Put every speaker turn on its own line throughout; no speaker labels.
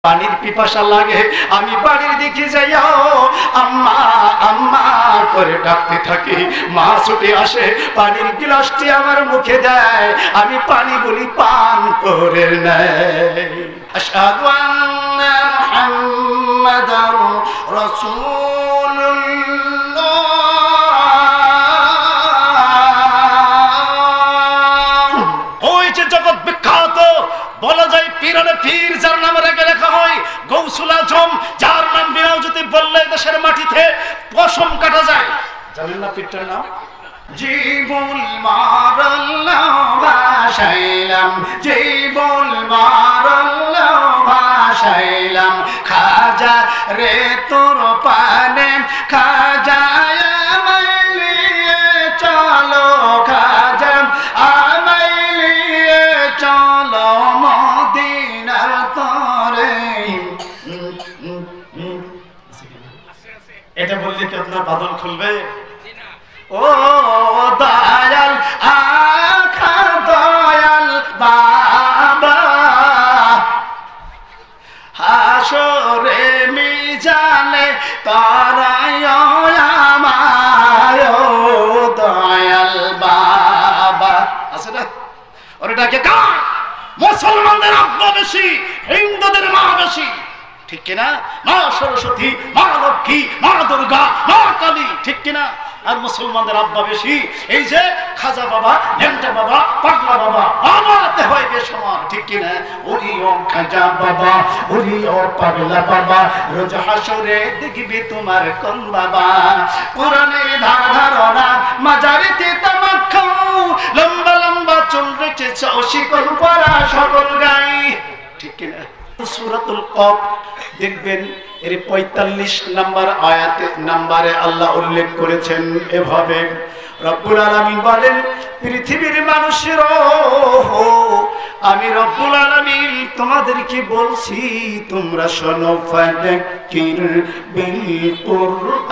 পানির পিপাসা লাগে, আমি বাড়ির দিকে যাইও আম্মা আম্মা করে ডাকতে থাকি। মা ছুটে আসে, পানির গ্লাসটি আমার মুখে দেয়, আমি পানিগুলি পান করে নেই। আশহাদু আন্না মুহাম্মাদার রাসূলুল্লাহ। ওই যে জগৎ বিখ্যাত বলা যায় পীরানে পীর, যার নাম রেখে লেখা হয় গৌসুল আজম, যার নাম বিনাও যদি বললে দেশের মাটিতে পশম কাটা যায়। জানেন না পীরটার নাম? জীবন মারাল্লাহ ভাসাইলাম, জীবন মারাল্লাহ ভাসাইলাম, খাজা রে তোর পানে খাজা আমায় নিয়ে চলো, খাজা আমায় নিয়ে চলো মদিনার তরে। এটা বললে কি আপনার বাদল খুলবে? ও দয়াল আখা দয়াল বাবা, হাসরে মিজানে তারায় আমায় দয়াল বাবা। আছে না? ওর এটাকে কার? মুসলমানদের আব্বা বেশি, হিন্দুদের মা বেশি, ঠিক কিনা? মা সরস্বতী, মা লক্ষ্মী, মা দুর্গা, মা কালী, ঠিক কিনা? আর মুসলমানদের আব্বা বেশি। এই যে খাজা বাবা, লেংটা বাবা, পাগলা বাবা, বাবাতে হয় বেসমান, ঠিক কিনা? ওরি ও খাজা বাবা, ওরি ও পাগলা বাবা, রোজ হাসরে দেখবি তোমার কোন বাবা। কোরআনের ধারণা মাজারিতে তামাক খাও, লম্বা লম্বা চুল রেখেছ শিকল পরা সকল গাই, ঠিক কিনা? সূরাতুল কফ দেখবেন এর ৪৫ নম্বর আয়াতে নম্বরে আল্লাহ উল্লেখ করেছেন এভাবে, রব্বুল আলামিন বলেন, পৃথিবীর মানুষেরা আমি রব্বুল আলামিন তোমাদেরকে বলছি, তোমরা শোনো, ফাযাক্কির বিল কুরআন,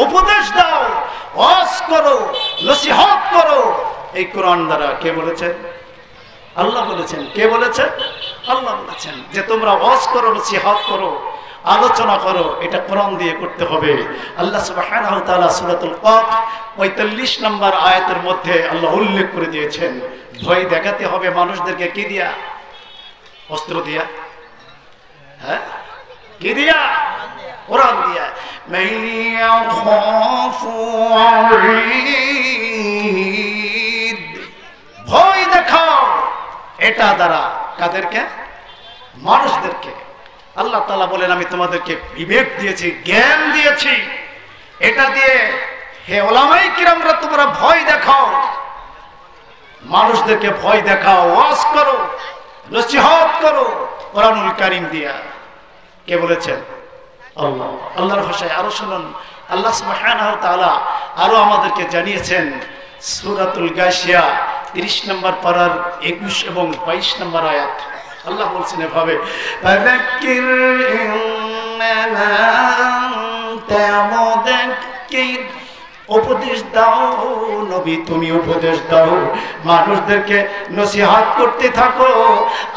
উপদেশ দাও, ওয়াজ করো, নসিহত করো এই কোরআন দ্বারা। কে বলেছেন? আল্লাহ বলেছেন। কে বলেছেন? আল্লাহ বলেছেন যে তোমরা ওয়াজ করো, নসিহত করো, আলোচনা করো, এটা কোরআন দিয়ে করতে হবে। আল্লাহ সুবহানাহু ওয়া তাআলা সূরাতুল কফ ৪৫ নম্বর আয়াতের মধ্যে আল্লাহ উল্লেখ করে দিয়েছেন, ভয় দেখাতে হবে মানুষদেরকে। কি দিয়া? অস্ত্র দিয়া? হ্যাঁ, কি দিয়া? কোরআন দিয়া। ভয় দেখাও এটা দ্বারা কাদেরকে? মানুষদেরকে। আল্লাহ তাআলা বলেন, আমি তোমাদেরকে বিবেক দিয়েছি, জ্ঞান দিয়েছি, এটা দিয়ে হে উলামায়ে কিরামরা তোমরা ভয় দেখাও, মানুষদেরকে ভয় দেখাও, ওয়াজ করো, নসিহত করো কোরআনুল কারীম দিয়া। কে বলেছেন? আল্লাহ। আল্লাহর ভাষায় আরো শুনুন, আল্লাহ সুবহানাহু ওয়া তাআলা আরো আমাদেরকে জানিয়েছেন সূরাতুল গাশিয়া ৩০ নম্বর পারার ২১ এবং ২২ নম্বর আয়াত। আল্লাহ বলছেন এভাবে, ফাযাক্কির ইন্নামা আনতা মুযাক্কির, উপদেশ দাও নবী, তুমি উপদেশ দাও, মানুষদেরকে নসিহত করতে থাকো,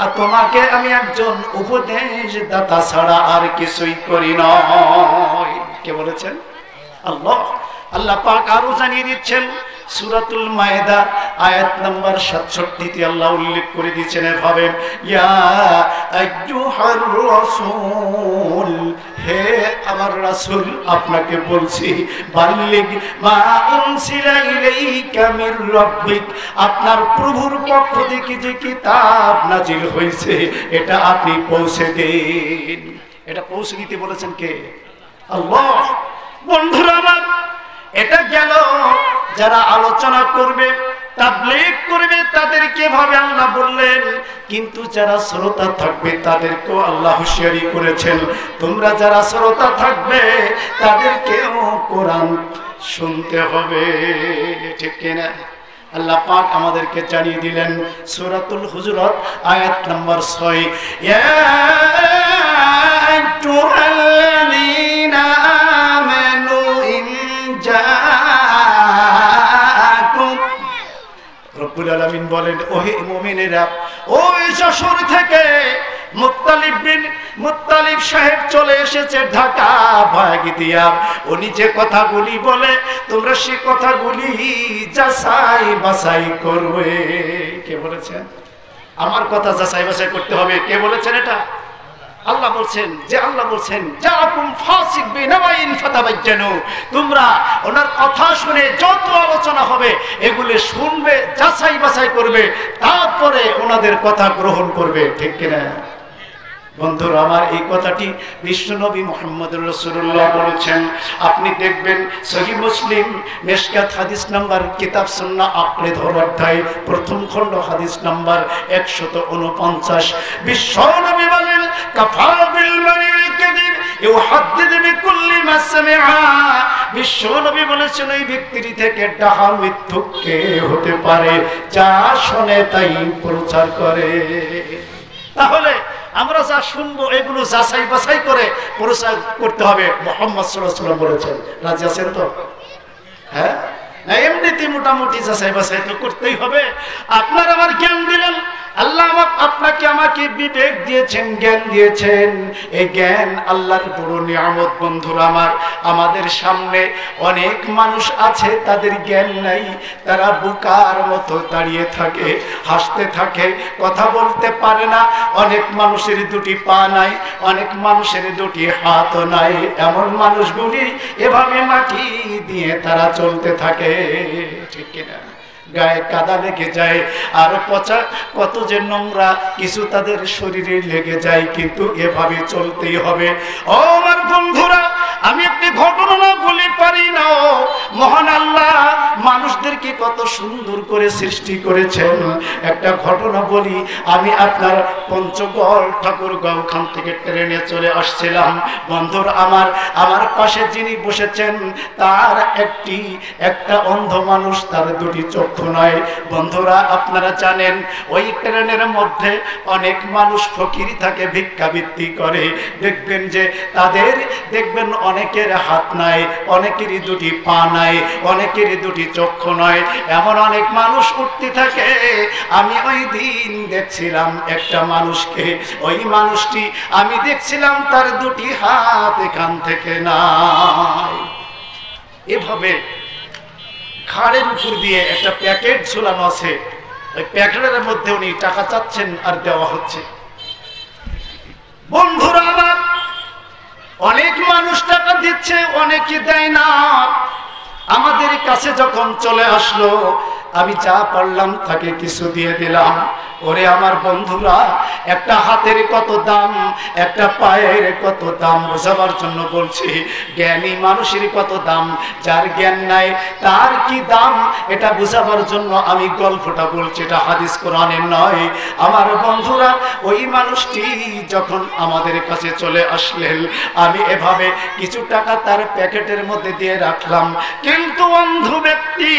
আর তোমাকে আমি একজন উপদেশ দাতা ছাড়া আর কিছুই করি নয়। কে বলেছেন? আল্লাহ। আল্লাহ পাক আরো জানিয়ে দিচ্ছেন সূরাতুল মায়েদা আয়াত নাম্বার ৬৭ আল্লাহ উল্লেখ করে দিয়েছেন এভাবে, ইয়া আইয়ুহার রাসূল, হে আমার রাসূল আপনাকে বলছি, বাল্লিগ মা উনসিলা ইলাইকা মির রাব্বিক, আপনার প্রভুর পক্ষ থেকে যে কিতাব নাজিল হয়েছে এটা আপনি পৌঁছে দিন। এটা পৌঁছে দিতে বলেছেন কে? আল্লাহ। বন্ধুরা আমার, এটা গেল যারা আলোচনা করবে, তাবলীগ করবে, তাদেরকে ভাবে আল্লাহ বললেন, কিন্তু যারা শ্রোতা থাকবে তাদেরকেও আল্লাহ হুঁশিয়ারি করেছেন, তোমরা যারা শ্রোতা থাকবে তাদেরকেও কোরআন শুনতে হবে, ঠিক কিনা? আল্লাহ পাক আমাদেরকে জানিয়ে দিলেন সূরাতুল হুজুরাত আয়াত নাম্বার ৬, ইয়া আইয়ুহাল্লাযীনা আমানু ইন জাআকুম, রব্বুল আলামিন বলেন, ওহে মুমিনেরা, ওই যশোর থেকে মুত্তালিব সাহেব চলে এসেছে ঢাকা ভাগিদিয়া। উনি যে কথাগুলি বলে তোমরা সে কথাগুলি যাচাই বাছাই করবে। কে বলেছেন? আমার কথা যাচাই বাছাই করতে হবে। কে বলেছেন এটা? আল্লাহ বলছেন, যে আল্লাহ বলছেন জাকুম ফাসিক বিনাবাইন ফাতাবাজ্জানু, তোমরা ওনার কথা শুনে যত আলোচনা হবে এগুলি শুনবে, যাচাই বাছাই করবে, তারপরে ওনাদের কথা গ্রহণ করবে। ঠিক কিনা বন্ধুরা আমার? এই কথাটি বিশ্বনবী মুহাম্মদুর রাসূলুল্লাহ বলেছেন। আপনি দেখবেন সহিহ মুসলিম মিশকাত হাদিস নাম্বার কিতাব সুন্নাহ আঁকড়ে ধর অধ্যায় প্রথম খণ্ড হাদিস নাম্বার 149 বিশ্বনবী বলেন, কাফা বিল মারিল কাযিব ইউহাদ্দিদ বিকুল্লি মা সামিআ। বিশ্বনবী বলেছেন ওই ব্যক্তির থেকে ডাহা মিথ্যুক কে হতে পারে যা শুনে তাই প্রচার করে। তাহলে আমরা যা শুনবো এগুলো যাচাই বাছাই করে প্রচার করতে হবে। মুহাম্মদ সাল্লাল্লাহু আলাইহি ওয়াসাল্লাম বলেছেন। রাজি আছেন তো? হ্যাঁ, না এমনিতে মোটামুটি যাচাই বাছাই তো করতেই হবে। আপনার আমার জ্ঞান দিলেন আল্লাহ, আপনাকে আমাকে বিবেক দিয়েছেন, জ্ঞান দিয়েছেন। এই জ্ঞান আল্লাহর বড় নিয়ামত। বন্ধুরা আমার, আমাদের সামনে অনেক মানুষ আছে তাদের জ্ঞান নাই, তারা বোকার মতো দাঁড়িয়ে থাকে, হাসতে থাকে, কথা বলতে পারে না। অনেক মানুষের দুটি পা নাই, অনেক মানুষের দুটি হাত নাই। এমন মানুষগুলি এভাবে মাটি দিয়ে তারা চলতে থাকে। ঠিক কিনা? গায়ে কাদা লেগে যায়, আর পচা কত যে নোংরা কিছু তাদের শরীরে লেগে যায়, কিন্তু এভাবে চলতেই হবে। ও আমার বন্ধুরা, আমি একটি ঘটনা না বলে পারি না। মহান আল্লাহ মানুষদেরকে কত সুন্দর করে সৃষ্টি করেছেন। একটা ঘটনা বলি। আমি আপনার পঞ্চগড় ঠাকুরগাঁও খান থেকে ট্রেনে চলে আসছিলাম। বন্ধুরা আমার পাশে যিনি বসেছেন তার একটা অন্ধ মানুষ, তার দুটি চক্ষু নয়। বন্ধুরা আপনারা জানেন ওই ট্রেনের মধ্যে অনেক মানুষ ফকির থাকে, ভিক্ষাবৃত্তি করে। দেখবেন যে দেখবেন অনেকের হাত নাই, অনেকেরই দুটি পা নাই, অনেকেরই দুটি চক্ষু নয়। এমন অনেক মানুষ উঠতে থাকে। আমি ওই দিন দেখছিলাম একটা মানুষকে, ওই মানুষটি আমি দেখছিলাম তার দুটি হাত এখান থেকে নাই। এভাবে ঘাড়ের উপর দিয়ে একটা প্যাকেট ঝুলানো আছে, ওই প্যাকেটের মধ্যে উনি টাকা চাচ্ছেন আর দেওয়া হচ্ছে। বন্ধুরা আমার, অনেক মানুষ টাকা দিচ্ছে, অনেকে দেয় না। আমাদের কাছে যখন চলে আসলো, আমি যা পারলাম তাকে কিছু দিয়ে দিলাম। ওরে আমার বন্ধুরা, একটা হাতের কত দাম, একটা পায়ের কত দাম বোঝাবার জন্য বলছি। জ্ঞানী মানুষের কত দাম, যার জ্ঞান নাই তার কি দাম, এটা বোঝাবার জন্য আমি গল্পটা বলছি। এটা হাদিস কোরআনের নয়। আমার বন্ধুরা, ওই মানুষটি যখন আমাদের কাছে চলে আসলেন, আমি এভাবে কিছু টাকা তার প্যাকেটের মধ্যে দিয়ে রাখলাম। কিন্তু অন্ধ ব্যক্তি,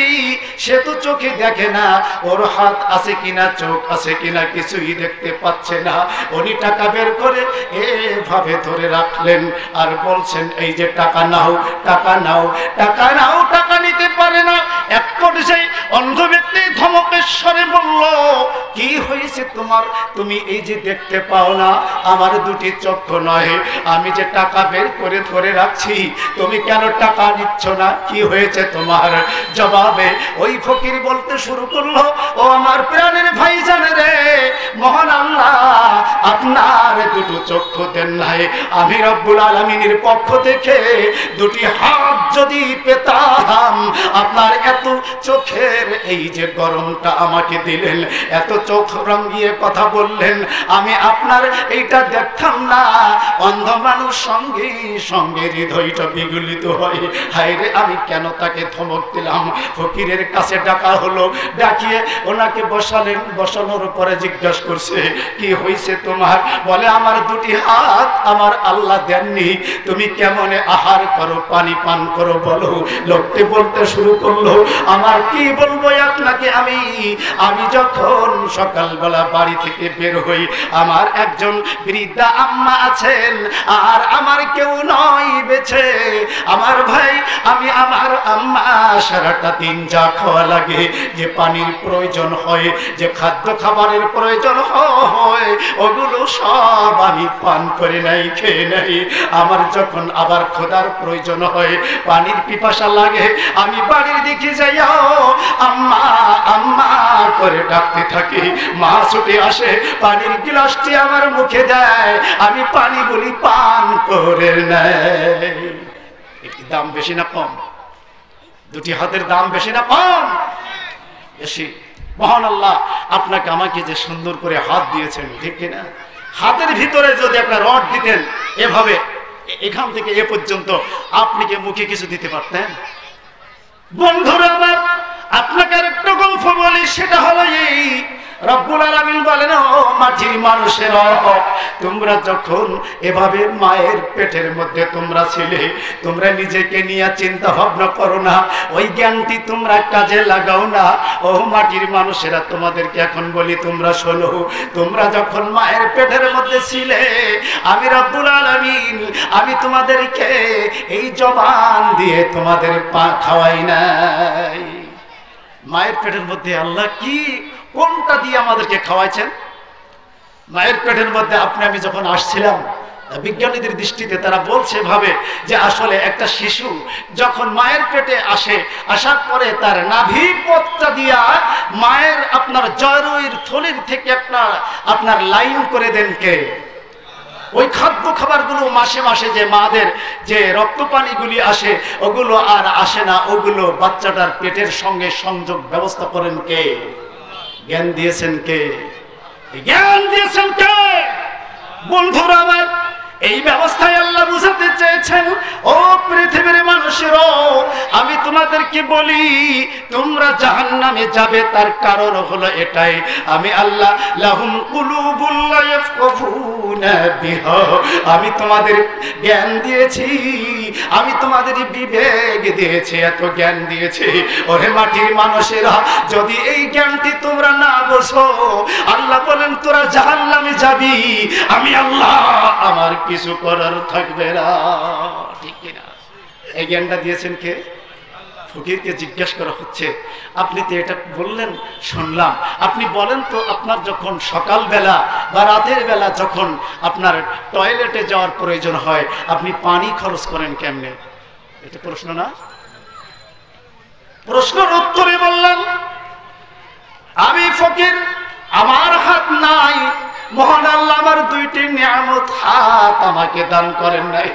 সে তো চোখে দেখে না, ওর হাত আছে কিনা, চোখ আছে কিনা কিছুই দেখতে পাচ্ছে না। উনি টাকা বের করে এভাবে ধরে রাখলেন আর বলছেন, এই যে টাকা নাও, টাকা নাও, টাকা নাও। টাকা নিতে পারে না। এক পর্যায়ে অন্ধ ব্যক্তি ধমকের স্বরে বলল, কি হয়েছে তোমার? তুমি এই যে দেখতে পাও না, আমার দুটি চক্ষু নয়, আমি যে টাকা বের করে ধরে রাখছি, তুমি কেন টাকা নিচ্ছ না? কি হয়েছে তোমার? জবাবে ওই ফকির বলতে শুরু করলো, ও আমার প্রাণের ভাইজান রে, মহান আল্লাহ আপনার দুটো চক্ষু দেন নাই, আমি রব্বুল আলামিনের পক্ষ থেকে দুটি হাত যদি পেতাম, আপনার এত চোখের এই যে গরমটা আমাকে দিলেন, এত চোখ রঙিয়ে কথা বললেন, আমি আপনার এইটা দেখতাম না। অন্ধ মানুষ সঙ্গে সঙ্গে হৃদয়টা বিগলিত হয়। হায় রে, আমি কেন তাকে ধমক দিলাম? ফকিরের কাছে ডাকা হলো, ডাকিয়ে ওনাকে বসালেন। বসানোর পরে জিজ্ঞাসা করছে, কি হয়েছে তোমার? বলে, আমার আমার দুটি হাত আমার আল্লাহ দেননি, তুমি কেমনে আহার করো, পানি পান করো বলো। লোকটি বলতে শুরু করলো, আমার কি বলবো আপনাকে, আমি যখন সকালবেলা বাড়ি থেকে বের হই, আমার একজন বৃদ্ধা আম্মা আছেন, আর আমার কেউ নয় বেঁচে। আমার ভাই, আমি আমার আম্মা সারাটা দিন যা খাওয়া লাগে, যে পানির প্রয়োজন হয়, যে খাদ্য খাবারের প্রয়োজন হয়, ওগুলো সব আমি পান করে নাই, খেয়ে নাই। আমার যখন আবার খোদার প্রয়োজন হয়, পানির পিপাসা লাগে, আমি বাড়ির দিকে যাইও আম্মা আম্মা করে ডাকতে থাকি। মা ছুটে আসে, পানির গ্লাসটি আমার মুখে দেয়, আমি পানিগুলি পান করে নেই। একটি দাম বেশি না কম? দুটি হাতের দাম বেশি না কম? বেশি। মহান আল্লাহ আপনাকে আমাকে যে সুন্দর করে হাত দিয়েছেন, ঠিক কিনা? হাতের ভিতরে যদি একটা রড দিতেন, এভাবে এখান থেকে এ পর্যন্ত, আপনি কি মুখে কিছু দিতে পারতেন? বন্ধুরা আমার, আপনাকে আরেকটা গল্প বলি, সেটা হলো এই, রব্বুল আলামিন বলেন, ও মাটির মানুষেরা, তোমরা যখন এভাবে মায়ের পেটের মধ্যে তোমরা ছিলে, তোমরা নিজেকে নিয়ে চিন্তা ভাবনা করো না, ওই জ্ঞানটি তোমরা কাজে লাগাও না। ও মাটির মানুষেরা, তোমাদেরকে এখন বলি, তোমরা শোনো, তোমরা যখন মায়ের পেটের মধ্যে ছিলে, আমি রব্বুল আলামিন, আমি তোমাদেরকে এই জবান দিয়ে তোমাদের পা খাওয়াই নাই। মায়ের পেটের মধ্যে আল্লাহ কি কোনটা দিয়ে আমাদেরকে খাওয়াইছেন? মায়ের পেটের মধ্যে আপনি আমি যখন আসছিলাম, বিজ্ঞানীদের দৃষ্টিতে তারা বলছে ভাবে যে আসলে একটা শিশু যখন মায়ের পেটে আসে, আসার পরে তার নাভি পথটা দিয়া মায়ের আপনার জরায়ুর থলির থেকে আপনার লাইন করে দেন কে? ওই খাদ্য খাবারগুলো মাসে মাসে যে মাদের যে রক্ত পানিগুলি আসে, ওগুলো আর আসে না, ওগুলো বাচ্চাটার পেটের সঙ্গে সংযোগ ব্যবস্থা করেন কে? জ্ঞান দিয়েছেন কে? জ্ঞান দিয়েছেন কে? বন্ধুরা আমার, এই ব্যবস্থায় আল্লাহ বুঝাতে চেয়েছেন, ও পৃথিবীর মানুষেরও, আমি তোমাদেরকে বলি, তোমরা জাহান্নামে যাবে, তার কারণ হলো এটাই, আমি আল্লাহ লাহুম কুলুবুল লা ইয়াফকাহুনা বিহা, আমি তোমাদের জ্ঞান দিয়েছি, আমি তোমাদের বিবেক দিয়েছি, এত জ্ঞান দিয়েছি। ওরে মাটির মানুষেরা, যদি এই জ্ঞানটি তোমরা না বোঝো, আল্লাহ বলেন তোরা জাহান্নামে যাবি, আমি আল্লাহ আমার কিছু করার থাকবে না, ঠিক কিনা? এই জ্ঞানটা দিয়েছেন কে? ফকিরকে জিজ্ঞেস করা হচ্ছে, আপনি তো এটা বললেন, শুনলাম, আপনি বলেন তো, আপনার যখন সকালবেলা বা রাতের বেলা যখন আপনার টয়লেটে যাওয়ার প্রয়োজন হয়, আপনি পানি খরচ করেন কেমনে? এটা প্রশ্ন না? প্রশ্নের উত্তরে বললেন, আমি ফকির, আমার হাত নাই, মহান আল্লাহ আমার দুইটি নিয়ামত হাত আমাকে দান করেন নাই,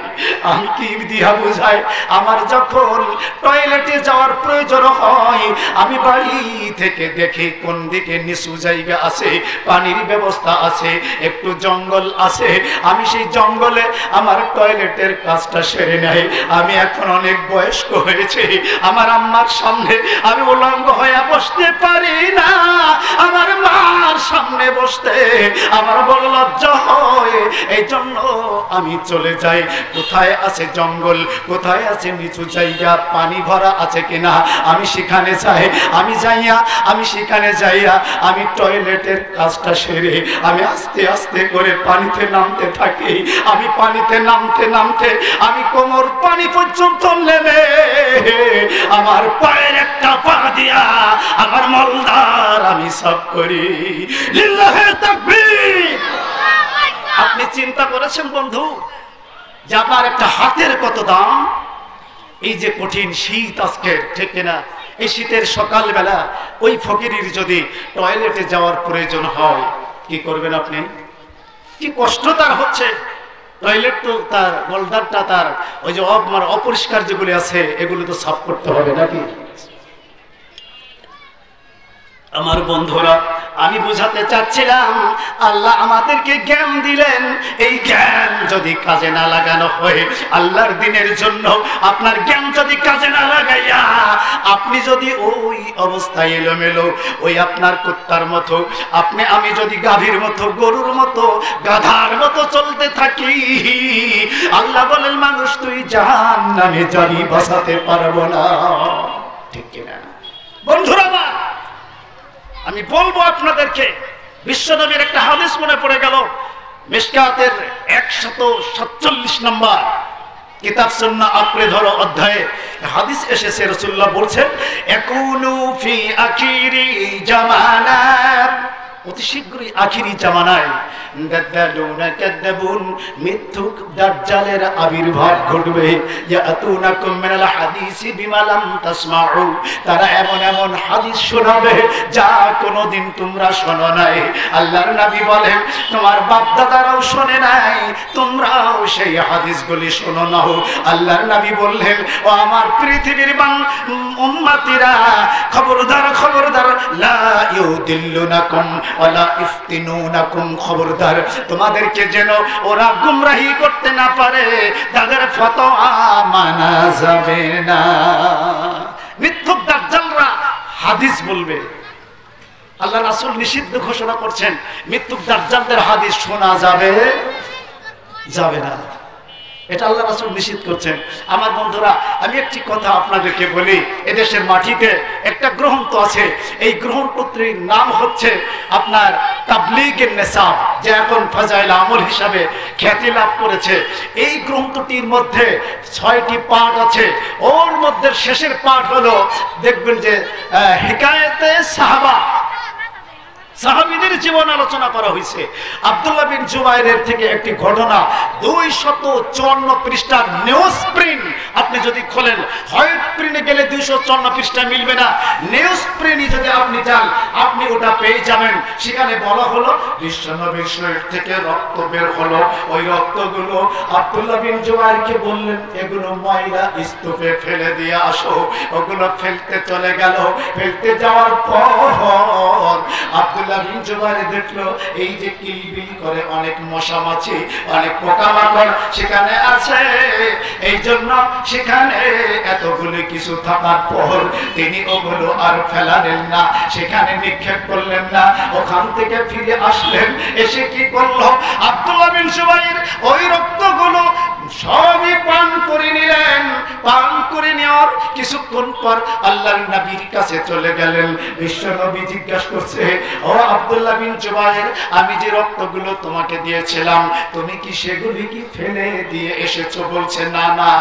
আমি কি দিয়া বুঝাই? আমার যখন টয়লেটে যাওয়ার প্রয়োজন হয়, আমি বাড়ি থেকে দেখি কোন দিকে নিচু জায়গা আছে, পানির ব্যবস্থা আছে, একটু জঙ্গল আছে, আমি সেই জঙ্গলে আমার টয়লেটের কাজটা সেরে নেই। আমি এখন অনেক বয়স্ক হয়েছে, আমার আম্মার সামনে আমি উলঙ্গ হয়ে বসতে পারি না, আমার মার সামনে বসতে আমার বড় লজ্জা হয়, এই জন্য আমি চলে যাই, কোথায় আছে জঙ্গল, কোথায় আছে নিচু জায়গা, পানি ভরা আছে কিনা, আমি সেখানে যাই, আমি সেখানে যাইয়া আমি টয়লেটের কাজটা সেরে আমি আস্তে আস্তে করে পানিতে নামতে থাকি। আমি পানিতে নামতে নামতে আমি কোমর পানি পর্যন্ত নেমে আমার পায়ের একটা পা দিয়া আমার মলদার আমি সাফ করি। লিল্লাহে তাকবীর। আপনি চিন্তা করেছেন বন্ধু যে আপনার একটা হাতের কত দাম? এই যে কঠিন শীত আজকে, ঠিক কিনা? এই শীতের সকালবেলা ওই ফকিরের যদি টয়লেটে যাওয়ার প্রয়োজন হয়, কি করবেন আপনি? কি কষ্ট তার হচ্ছে। টয়লেট তো তার মলদারটা, তার ওই যে অপরিষ্কার যেগুলি আছে এগুলো তো সাফ করতে হবে নাকি? আমার বন্ধুরা, আমি বুঝাতে চাচ্ছিলাম আল্লাহ আমাদেরকে জ্ঞান দিলেন, এই জ্ঞান যদি কাজে না লাগানো হয় আল্লাহর দিনের জন্য, আপনার জ্ঞান যদি কাজে না লাগাইয়া আপনি যদি ওই অবস্থায় এলোমেলো ওই আপনার কুত্তার মতো, আপনি আমি যদি গাভীর মতো, গরুর মতো, গাধার মতো চলতে থাকি, আল্লাহ বলেন মানুষ তুই জাহান্নামে যাবি, বাঁচাতে পারবো না। ঠিক কিনা বন্ধুরা? আমি বলবো আপনাদেরকে, বিশ্বনবীর একটা হাদিস মনে পড়ে গেল, মিশকাতের 147 নম্বর কিতাব সুন্নাহ আঁকড়ে ধরো অধ্যায়ে হাদিস এসেছে, রাসূলুল্লাহ বলছেন ইয়াকুনু ফি আখিরি জামানাত, অতি শীঘ্রই আখিরি জামানায় দাজ্জালুনা কাযাবুন, মিথ্যুক দাজ্জালের আবির্ভাব ঘটবে। ইয়াতুনাকুম মিনাল হাদিসি বিমা লাম তাসমাউ, তারা এমন এমন হাদিস শোনাবে যা কোনোদিন তোমরা শোনো নাই। আল্লাহর নবী বলেন তোমার বাপ দাদারাও শোনে নাই, তোমরাও সেই হাদিসগুলি শোনো না। আল্লাহর নবী বললেন ও আমার পৃথিবীর উম্মতিরা, খবরদার খবরদার, লা ইউদিল্লুনাকুম ওয়ালা ইফতিনুনাকুম, খবরদার তোমাদেরকে যেন ওরা গুমরাহি করতে না পারে, তাদের ফতোয়া মানা যাবে না। মিথ্যুক দাজ্জালরা হাদিস বলবে, আল্লাহ রাসূল নিষিদ্ধ ঘোষণা করছেন মিথ্যুক দাজ্জালদের হাদিস শোনা যাবে না, এটা আল্লাহ রাসূল নিষিদ্ধ করছেন। আমার বন্ধুরা, আমি একটি কথা আপনাদেরকে বলি, এদেশের মাটিতে একটা গ্রন্থ আছে, এই গ্রন্থটির নাম হচ্ছে আপনার তাবলীগের নিসাব, যে এখন ফাজাইল আমল হিসাবে খ্যাতি লাভ করেছে। এই গ্রন্থটির মধ্যে 6টি পাঠ আছে, ওর মধ্যে শেষের পাঠ হলো দেখবেন যে হিকায়েতে সাহাবা, সাহাবীদের জীবন আলোচনা করা হয়েছে। আব্দুল্লাহ বিন জুবাইরের থেকে একটি ঘটনা, 254 পৃষ্ঠার নিউজ প্রিন্ট, আপনি যদি খোলেন, হোয়াইট প্রিন্টে গেলে 254 পৃষ্ঠা মিলবে না, নিউজ প্রিন্টে যদি আপনি যান আপনি ওটা পেয়ে যাবেন। সেখানে বলা হলো বিশ্বনবীর শরীর থেকে রক্ত বের হলো, ওই রক্তগুলো আব্দুল্লাহ বিন জুবাইরকে বললেন এগুলো ময়লা স্তূপে ফেলে দিয়ে আসো। ওগুলো ফেলতে চলে গেল, ফেলতে যাওয়ার পর আব্দুল্লাহ বিন জুবাইর দেখলো এই যে কিলবিল করে অনেক মশা মাছি, অনেক পোকামাকড় সেখানে আছে, এই জন্য সেখানে এতগুলো কিছু থাকার পর তিনি ওগুলো আর ফেলালেন না, সেখানে নিক্ষেপ করলেন না, ওখান থেকে ফিরে আসলেন। এসে কি করলো আব্দুল্লাহ বিন জুবাইর, ওই রক্তগুলো সবই পান করে নিলেন। পান করে নেওয়ার কিছুক্ষণ পর আল্লাহর নবীর কাছে চলে গেলেন। বিশ্ব নবী জিজ্ঞাসা করছে ও আব্দুল্লাহ বিন জুবাইর, আমি যে রক্তগুলো তোমাকে দিয়েছিলাম তুমি কি সেগুলি কি ফেলে দিয়ে এসেছো? বলছে না না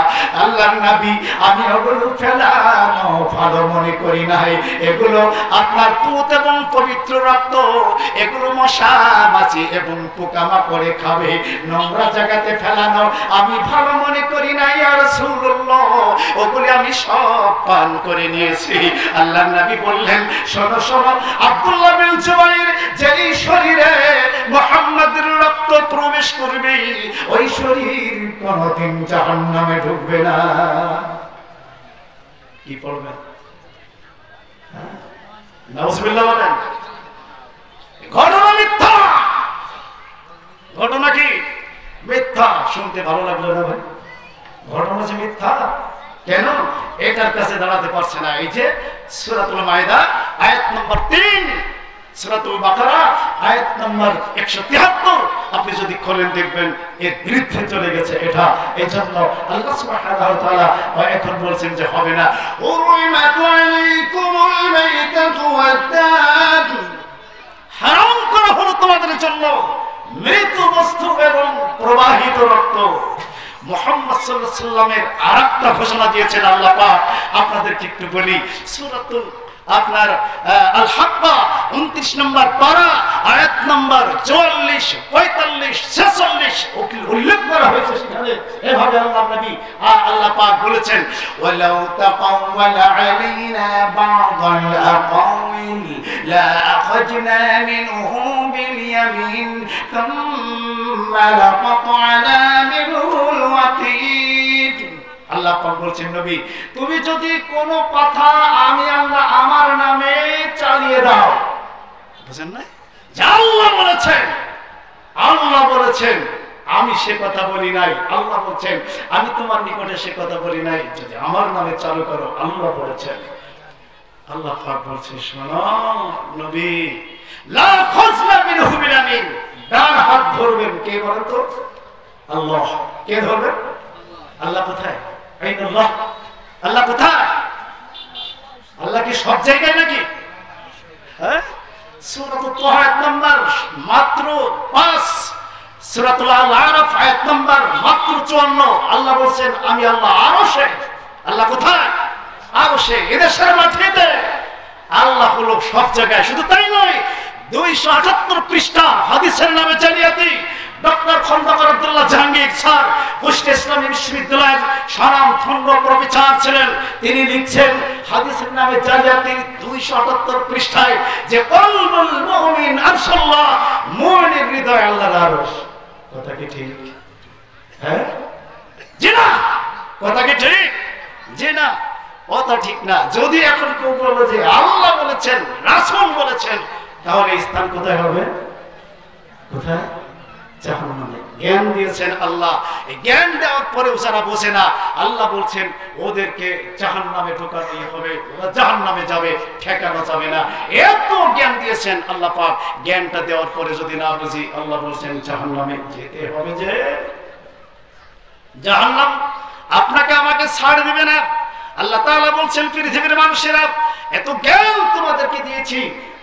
আল্লাহর নবী, আমি ওগুলো ফেলানো ভালো মনে করি নাই, এগুলো আপনার পুত এবং পবিত্র রক্ত, এগুলো মশা মাছি এবং পোকামাকড়ে খাবে, নোংরা জায়গাতে ফেলানো আমি ভালো মনে করি না ইয়া রাসূলুল্লাহ, ওগুলো আমি সব পান করে নিয়েছি। আল্লাহর নবী বললেন শোনো শোনো আব্দুল্লাহ বিন জুবাইর, যেই শরীরে মুহাম্মাদের রক্ত প্রবেশ করবে ওই শরীর কোনদিন জাহান্নামে ঢুকবে না। কি পড়বেন? নাউজুবিল্লাহ বলেন। ঘটনা মিথ্যা, ঘটনা কি মিথ্যা। শুনতে ভালো লাগলো না ভাই? ঘটনা যে মিথ্যা কেন? এটার কাছে দাঁড়াতে পারছে না। এই যে সূরাতুল মাইদা আয়াত নম্বর 3, সূরাতুল বাকারা আয়াত নম্বর 173, আপনি যদি খোলেন দেখবেন এর বিরুদ্ধে চলে গেছে এটা। এজন্য আল্লাহ সুবহানাহু ওয়া তাআলা এখন বলছেন যে হবে না। উরিমাতু আলাইকুমুল মাইতাতু ওয়াদ-দাম, হারাম করা হলো তোমাদের জন্য মৃত বস্তু এবং প্রবাহিত রক্ত। মুহাম্মদ সাল্লাল্লাহু আলাইহি সাল্লামের আরেকটা ঘোষণা দিয়েছেন আল্লাহ পাক, আপনাদেরকে একটু বলি। সূরাতুল আপনার আল হাক্কা 29 নম্বর পারা আয়াত নম্বর 44, 45, 46 উল্লেখ করা হয়েছে সেখানে এভাবে আল্লাহর নবী আল্লাহ পাক বলেছেন ওয়ালাউ তাকাওয়ালা আলাইনা বা'দাল আকাওইল লা আখযনা মিনহু বিল ইয়ামিন সুম্মা লাকাত'না মিনহুল ওয়াতিদ। আল্লাহ পাক বলছেন নবী তুমি যদি কোনো কথা আমি আল্লাহ আমার নামে চালিয়ে দাও, বুঝেন না? আল্লাহ বলেছেন আমি সে কথা বলি নাই। আল্লাহ বলছেন আমি তোমার নিকটে সে কথা বলি নাই, যদি আমার নামে চালু করো। আল্লাহ বলেছেন। আল্লাহ পাক বলছেন শোনো নবী, লা খুজলা মিনহু বিলামিন, ডান হাত ধরবেন কে বলেন তো? আল্লাহ। কে ধরবেন? আল্লাহ কোথায়? আইনাল্লাহ। আল্লাহ কোথায়? আল্লাহ কি সব জায়গায় নাকি? হ্যাঁ, সূরাতুত তাহা আয়াত নাম্বার মাত্র 5, সূরাতুল আরাফ আয়াত নাম্বার মাত্র 54। আল্লাহ বলেন আমি আল্লাহ আরশে। আল্লাহ কোথায়? আরশে। এদেশের মাটিতে আল্লাহ হলো সব জায়গায়। শুধু তাই নয়, 278 পৃষ্ঠা হাদিসের নামে জালিয়াতি। ডক্টর খন্দকার আব্দুল্লাহ জাহাঙ্গীর স্যার কুষ্টিয়া ইসলামী বিশ্ববিদ্যালয়ের স্বনামধন্য প্রফেসর ছিলেন। তিনি লিখছেন হাদিসের নামে জালিয়াতি 278 পৃষ্ঠায় যে কলবুল মুমিন আরশুল্লাহ, মুমিনের হৃদয় আল্লাহর আরশ। কথা কি ঠিক? হ্যাঁ জি না? কথা কি ঠিক? জি না, কথা ঠিক না। যদি এখন কেউ বলে যে আল্লাহ বলেছেন, রাসূল বলেছেন, তাহলে এই স্থান কোথায় হবে? কোথায়? জাহান্নামে। জ্ঞান দিয়েছেন আল্লাহ। এই জ্ঞান দেওয়ার পরেও যারা বোঝে না, আল্লাহ বলছেন ওদেরকে জাহান্নামে ঢোকাতেই হবে, ওরা জাহান্নামে যাবে, ঠেকানো যাবে না। এত জ্ঞান দিয়েছেন আল্লাহ পাক। জ্ঞানটা দেওয়ার পরে যদি না বুঝি, আল্লাহ বলছেন জাহান্নামে যেতে হবে। যে জাহান্নাম আপনাকে আমাকে ছাড় দিবে না। আল্লাহ তাআলা বলছেন পৃথিবীর মানুষেরা এত জ্ঞান তোমাদেরকে দিয়েছি,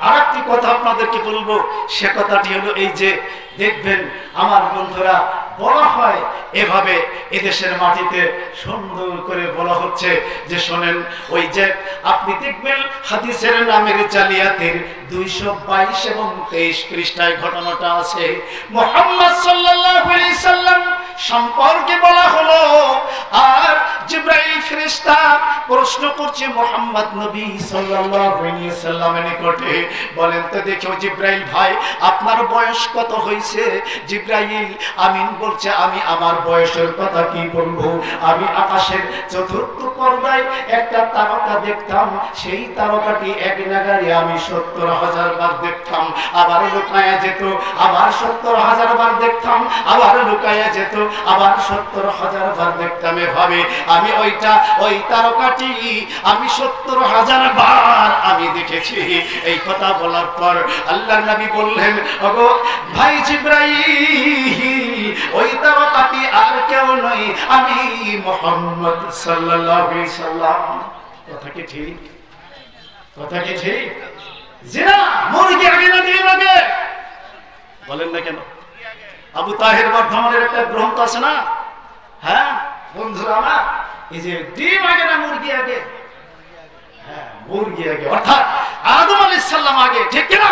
আরেকটি কথা আপনাদেরকে বলবো। সে কথাটি হলো এই যে দেখবেন আমার বন্ধুরা, বলা হয় এভাবে এদেশের মাটিতে সুন্দর করে বলা হচ্ছে যে শোনেন, ওই যে আপনি দেখবেন হাদিসের নামের জালিয়াতির 222 এবং 23 পৃষ্ঠায় ঘটনাটা আছে। মুহাম্মদ সাল্লাল্লাহু আলাইহি সাল্লাম সম্পর্কে বলা হলো, আর জিবরাইল ফেরেশতা প্রশ্ন করছে মুহাম্মদ নবী সাল্লাল্লাহু আলাইহি সাল্লামের নিকটে, বলেন তো দেখো জিবরাইল ভাই আপনার বয়স কত হয়েছে? জিবরাইল আমিন বলছে আমি আমার বয়সের কথা কি বলবো। আমি আকাশের চতুর্থ পর্দায় একটা তারকা দেখতাম, সেই তারকাটি এক নাগারে আমি 70,000 বার দেখতাম, আবার লুকায়া যেত, আবার 70,000 বার দেখতাম, আবার লুকায়া যেত, আবার 70,000 বার দেখতাম। এভাবে আমি ওই তারকাটি আমি 70,000 বার আমি দেখেছি। এই কথা বলার পর আল্লাহর নবী বললেন, ওগো ভাই জিবরাইল, ওই তারকাটি আর কেউ নয়, আমি মুহাম্মদ সাল্লাল্লাহু আলাইহি সাল্লাম। কথা কি ঠিক? কথা কি ঠিক? জিনা মুরগি আগে না ডিম আগে? বলেন না কেন? আবু তাহের বর্ধমানের একটা গ্রন্থ আছে না? হ্যাঁ বন্ধুরা আমার, এই যে ডিম আগে না মুরগি আগে? হ্যাঁ মুরগি আগে, অর্থাৎ আদম আলাইহিস সালাম আগে, ঠিক কি না?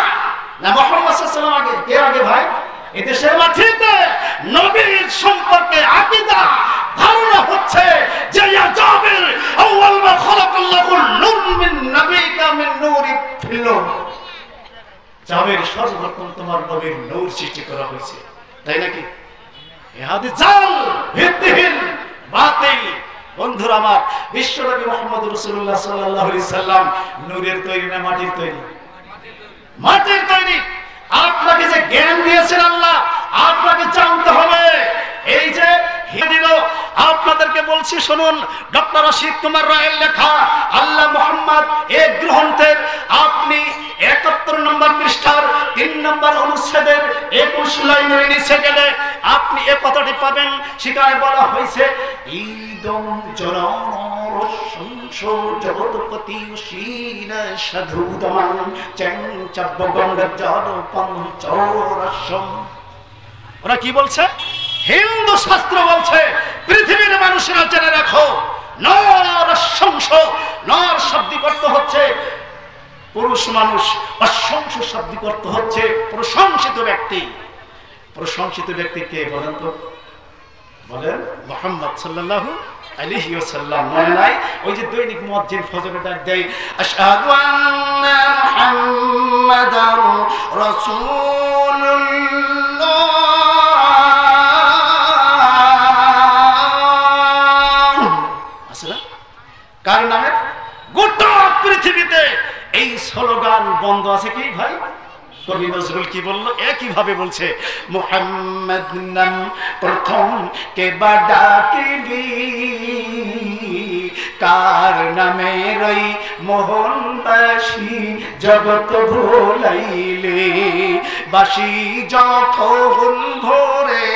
না মুহাম্মদ সাল্লাল্লাহু আলাইহি সাল্লাম আগে? কে আগে ভাই? এদেশের মাটিতে নবীর সম্পর্কে আকীদা ধারণা হচ্ছে যে ইয়া জাবির আউয়াল মা খালাকাল্লাহু নূর মিন নবিকা মিন নূরি ফিল। জাবির সর্বপ্রথম তোমার নবীর নূর সৃষ্টি করা হয়েছে, তাই নাকি? এ হাদিস জাল, ভিত্তিহীন, বাতিল। বন্ধুরা আমার, বিশ্বনবী মুহাম্মদ রাসূলুল্লাহ সাল্লাল্লাহু আলাইহি সাল্লাম নূরের তৈরি না মাটির তৈরি? মাটির তৈরি। আপনাকে যে জ্ঞান দিয়েছেন আল্লাহ, আপনাকে জানতে হবে। এই যে দিল আপনাদেরকে বলছি শুনুন, ডক্টর রশিদ কুমার রায়ের লেখা আল্লাহ মুহাম্মদ এক গ্রন্থের আপনি 71 নম্বর পৃষ্ঠার 3 নম্বর অনুচ্ছেদের 21 লাইনের নিচে গেলে আপনি এই কথাটি পাবেন। সেখানে বলা হয়েছে ঈদম জনর সংসর জগৎপতি উশীন সাধুদমান চং চব্বগঙ্গ জল পঞ্চরসম। ওরা কি বলছে? হিন্দু শাস্ত্র বলছে পৃথিবীর মানুষেরা জেনে রাখো, নর সংস, নর শব্দ অর্থ হচ্ছে পুরুষ মানুষ, অসংস শব্দ অর্থ হচ্ছে প্রশংসিত ব্যক্তি। প্রশংসিত ব্যক্তি কে বলেন তো? বলেন মুহাম্মদ সাল্লাল্লাহু আলাইহি ওয়াসাল্লাম। মনে নাই ওই যে দৈনিক মুয়াজ্জিন ফজরে ডাক দেয়, আশহাদু আন্না মুহাম্মাদার রাসূলুল্লাহ। আছে কি ভাই? কবি নজরুল কি বলল? একই ভাবে বলছে, মুহাম্মদ নাম প্রথম কে বা ডাকিবি, কার নামে রই মোহনবাসী জগৎ ভোলাইলে, বাসি যখন ভোরে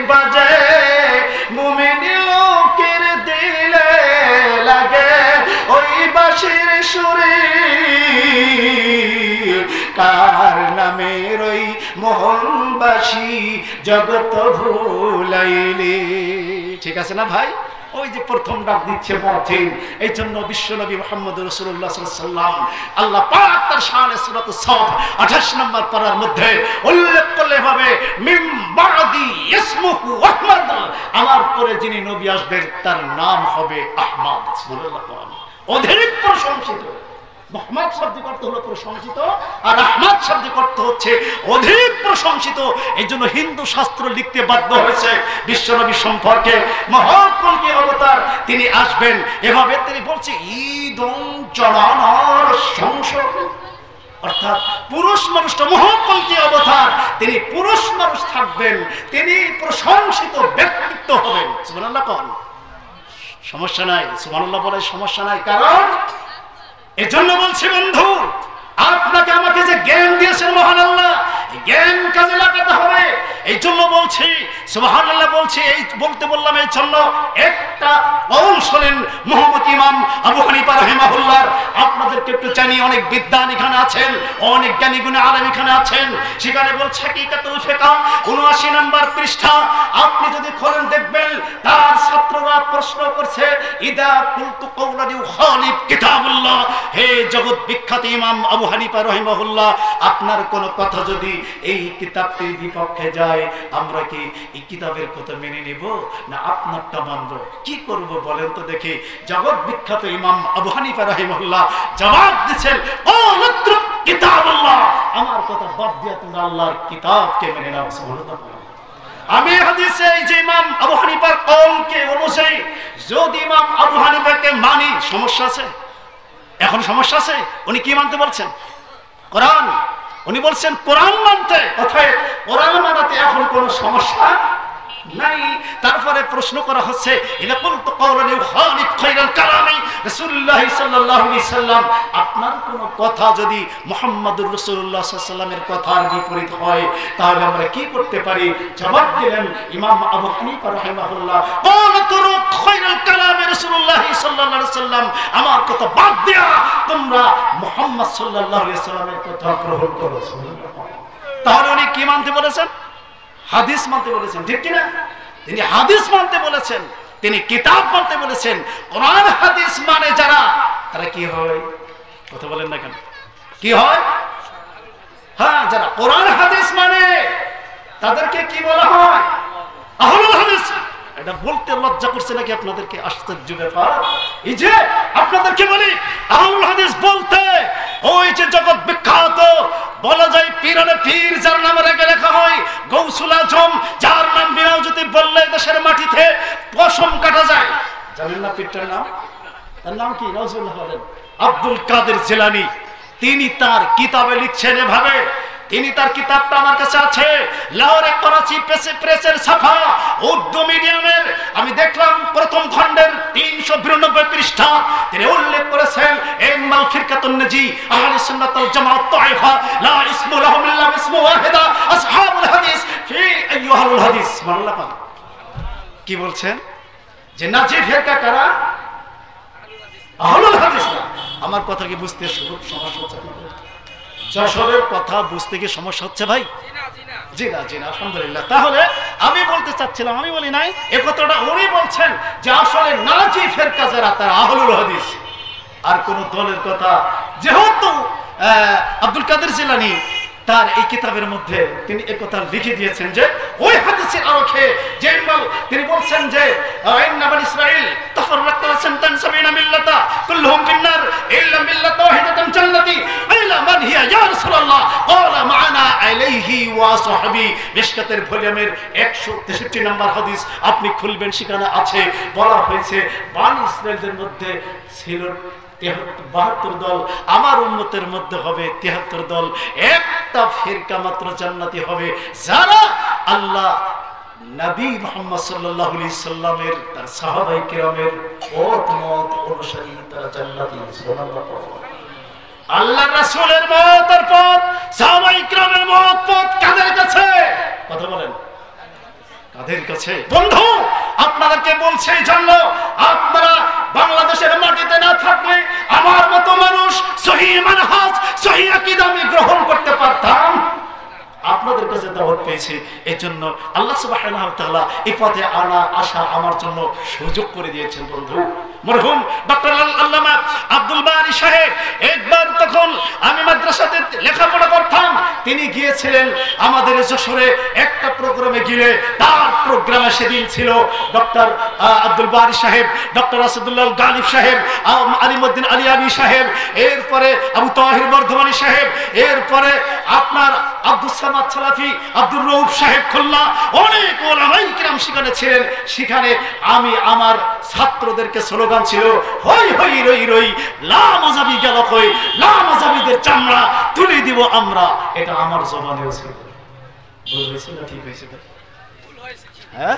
বাজে মুমিন লোকের দিলে লাগে ওই বাসির সুরে, কার নামে রই মোহনবাসী জগৎ ভুলাইলে। ঠিক আছে না ভাই? ওই যে প্রথম ডাক দিচ্ছে মতিন, এই জন্য বিশ্বনবী মুহাম্মদ রাসূলুল্লাহ সাল্লাল্লাহু আলাইহি ওয়াসাল্লাম আল্লাহ পাক তার শানে সূরাত সাফ 28 নম্বর পারার মধ্যে উল্লেখ করলে ভাবে মিন বাদি ইসমুহু আহমদ, আমার পরে যিনি নবী আসবেন তার নাম হবে আহমদ। সুবহানাল্লাহ, অধিক প্রশংসিত। মুহাম্মদ শব্দের অর্থ হলো প্রশংসিত, আর আহমদ শব্দের অর্থ হচ্ছে অধিক প্রশংসিত। এই জন্য হিন্দু শাস্ত্র লিখতে বাধ্য হয়েছে বিশ্বনবী সম্পর্কে, মহাকলকি অবতার তিনি আসবেন। এভাবে তিনি বলছে ঈদং জনানার সংসদ, অর্থাৎ পুরুষ মানুষটা মহাকলকি অবতার, তিনি পুরুষ মানুষ থাকবেন, তিনি প্রশংসিত ব্যক্তিত্ব হবেন। সুবহানাল্লাহ কোন সমস্যা নাই, সুবহানাল্লাহ বলে সমস্যা নাই। কারণ এজন্য বলছি বন্ধু, আপনাকে আমাকে যে জ্ঞান দিয়েছেন মহান আল্লাহ, জ্ঞান কাজে লাগাতে হবে। এই জন্য বলছি সুবহানাল্লাহ, বলছি এই বলতে বললাম এই জন্য একটা কওল শোনেন মুহাম্মদ ইমাম আবু হানিফা রাহিমাহুল্লাহ। আপনাদেরকে একটু জানি, অনেক বিদ্বান এখানে আছেন, অনেক জ্ঞানী গুণী আলেম এখানে আছেন। সেখানে বলছে হাকিকাতুল ফিকহ 79 নম্বর পৃষ্ঠা, আপনি যদি খোলেন দেখবেন তার ছাত্ররা প্রশ্ন করছে ইদা কুলতু কওলান ইউখালিফ কিতাবুল্লাহ, হে জগৎ বিখ্যাত ইমাম আবু হানিফা রাহিমাহুল্লাহ, আপনার কোন কথা যদি এই কিতাবটির বিপক্ষে যায়, আমরা কি এই কিতাবের কথা মেনে নেব না আপনারটা মানব? কি করব বলেন তো দেখি। জগৎ বিখ্যাত ইমাম আবু হানিফা রাহিমাহুল্লাহ জবাব দিচ্ছেন, ওয়ালাত্রুক কিতাবুল্লাহ, আমার কথা বাদ দিয়ে তোমরা আল্লাহর কিতাবকে মেনে নাও। সুবহানাল্লাহ। আমি হাদিসে এই যে ইমাম আবু হানিফার কওলকে অনুযায়ী যদি ইমাম আবু হানিফাকে মানি, সমস্যা আছে? এখন সমস্যা আছে? উনি কি মানতে বলছেন? কোরআন। উনি বলছেন কোরআন মানতে, অর্থাৎ কোরআন মানাতে এখন কোনো সমস্যা নাই। তারপরে প্রশ্ন করা হচ্ছে ইদা কুলতু কওলান ইউখালিফ খায়রাল কালামি রাসূলুল্লাহ সাল্লাল্লাহু আলাইহি সাল্লাম, আপনার কোন কথা যদি মুহাম্মদুর রাসূলুল্লাহ সাল্লাল্লাহু আলাইহি সাল্লামের কথার বিপরীত হয়, তাহলে আমরা কি করতে পারি? জবাব দিলেন ইমাম আবু হানিফা রাহিমাহুল্লাহ, ক্বালাতুরুক খায়রাল কালামি রাসূলুল্লাহ সাল্লাল্লাহু আলাইহি সাল্লাম, আমার কথা বাদ দিয়া তোমরা মুহাম্মদ সাল্লাল্লাহু আলাইহি সাল্লামের কথা গ্রহণ করো। তাহলে উনি কি মানতে বলেছেন? হাদিস মানতে বলেছেন, ঠিক কিনা? তিনি হাদিস মানতে বলেছেন, তিনি কিতাব মানতে বলেছেন। কোরআন হাদিস মানে যারা, তারা কি হয়? কথা বলেন না কেন? কি হয়? হ্যাঁ, যারা কোরআন হাদিস মানে তাদেরকে কি বলা হয়? আহলুল হাদিস। এটা বলতে লজ্জা করছে নাকি আপনাদেরকে? আশ্চর্য ব্যাপার। এই যে আপনাদেরকে বলি আহলুল হাদিস বলতে ওই যে জগৎ বিখ্যাত বলা যায় পীরানে পীর, যার নামের আগে লেখা হয় গৌসুল আজম, যার নাম বিনাও যদি বললে দেশের মাটিতে পশম কাটা যায়। জানেন না পীরটার নাম? তার নাম কি? নাউজুবিল্লাহ বলেন। আব্দুল কাদের জিলানী। তিনি তার কিতাবে লিখছেন এভাবে, তিনি তার কিতাবটা আমার কাছে আছে, লাহোরে করাচি প্রেসের ছাপা, উর্দু মিডিয়ামের। আমি দেখলাম প্রথম খণ্ডের 392 পৃষ্ঠা। তিনি উল্লেখ করেছেন ইমাম ফিরকাতুন নাজি আহলে সুন্নাত ওয়াল জামাত তায়েফা লা ইসমু লাহুম ইল্লা ইসমু ওয়াহিদা আসহাবুল হাদিস ফি আইয়ুহাল হাদিস। সুবহানাল্লাহ। কি বলছেন? যে নাজি ফিরকা কারা? আহলুল হাদিস। আমার কথা কি বুঝতে সমস্যা হচ্ছে? যশোরের কথা বুঝতে কি সমস্যা হচ্ছে ভাই? জি না, জি না, আলহামদুলিল্লাহ। তাহলে আমি বলতে চাচ্ছিলাম, আমি বলি নাই, এ কথাটা উনি বলছেন যে আসলে নাজি ফেরকা যারা তারা আহলুল হাদিস, আর কোন দলের কথা। যেহেতু আব্দুল কাদের জিলানী তার এই কিতাবের মধ্যে তিনি এই কথা লিখে দিয়েছেন যে ওই হাদিসের আলোকে যে তিনি বলছেন যে ইন্না বানি ইসরাঈল তাফাররাকু সানতান 70 মিল্লাতা কুল্লুহুম ফিন্নার ইল্লা মিল্লাতা ওয়াহিদাতান জান্নাতি ইলা মান হিয়া ইয়া রাসূলুল্লাহ ক্বালা মা'ানা আলাইহি ওয়া সাহবি। মিশকাতের ভলিউমের 163 নম্বর হাদিস আপনি খুলবেন, সেখানে আছে বলা হয়েছে বানি ইসরাঈলদের মধ্যে ছিল 72 দল আমার উম্মতের মধ্যে হবে 73 দল, একটা ফিরকা মাত্র জান্নাতি হবে, যারা আল্লাহ নবী মুহাম্মদ সাল্লাল্লাহু আলাইহি সাল্লামের তার সাহাবায়ে কিরামের পথ অনুসারী, তারা জান্নাতি। সুবহানাল্লাহ। আল্লাহর রাসূলের মতের পথ, সাহাবায়ে কিরামের পথ কাদের কাছে? কথা বলেন, কাদের কাছে? বন্ধু, আপনাদেরকে বলছে জন্য আপনারা বাংলাদেশের মাটিতে না থাকলে আমার মতো মানুষ সহিহ মানহাজ, সহিহ আকীদা আমি গ্রহণ করতে পারতাম। আপনাদের কাছে দাওয়াত পেয়েছি, এই জন্য আল্লাহ সুবহানাহু ওয়া তাআলা এই পথে আসা আমার জন্য সুযোগ করে দিয়েছেন। বন্ধু, মরহুম ডক্টর আল্লামা আব্দুল বারী সাহেব, একবার তখন আমি মাদ্রাসাতে লেখাপড়া করতাম, তিনি গিয়েছিলেন আমাদের যশোরে একটা প্রোগ্রামে গিয়ে, তার প্রোগ্রামে সেদিন ছিল ডক্টর আব্দুল বারী সাহেব, ডক্টর আসাদুল্লাহ গালিব সাহেব, আলিমউদ্দিন আলিয়াবি সাহেব, এরপরে আবু তাহির বর্ধমানী সাহেব, এরপরে আপনার আব্দুল সামাদ সালাফি, আব্দুর রউফ সাহেব খুলনা, অনেক ওলামায়ে কিরাম সেখানে ছিলেন। সেখানে আমি আমার ছাত্রদেরকে স্লোগান ছিল, হই হই রই রই, লা মাযাবি গেল কই, লা মাযাবিদের চামড়া তুলে দিব আমরা। এটা আমার জবানেও ছিল। ভুল হয়েছে না ঠিক হয়েছে? হ্যাঁ,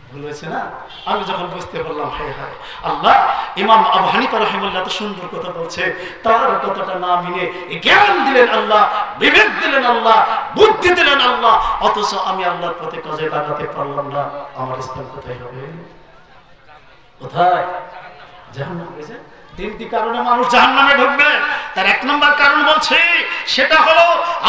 ভুল হয়েছে না? আমি যখন বুঝতে পারলাম, হায় হায় আল্লাহ, ইমাম আবু হানিফা রাহিমাহুল্লাহ তো সুন্দর কথা বলছে, তার কথাটা না মিলে জ্ঞান দিলেন আল্লাহ, বিবেক দিলেন আল্লাহ, বুদ্ধি দিলেন আল্লাহ, অথচ আমি আল্লাহর পথে কাজে লাগাতে পারলাম না। আমার ইসলাম কোথায় হবে? কোথায়? জাহান্নামে গেছে। 3টি কারণে মানুষ জাহান্নামে ঢুকবে। তার 1 নম্বর কারণ বলছি, সেটা হলো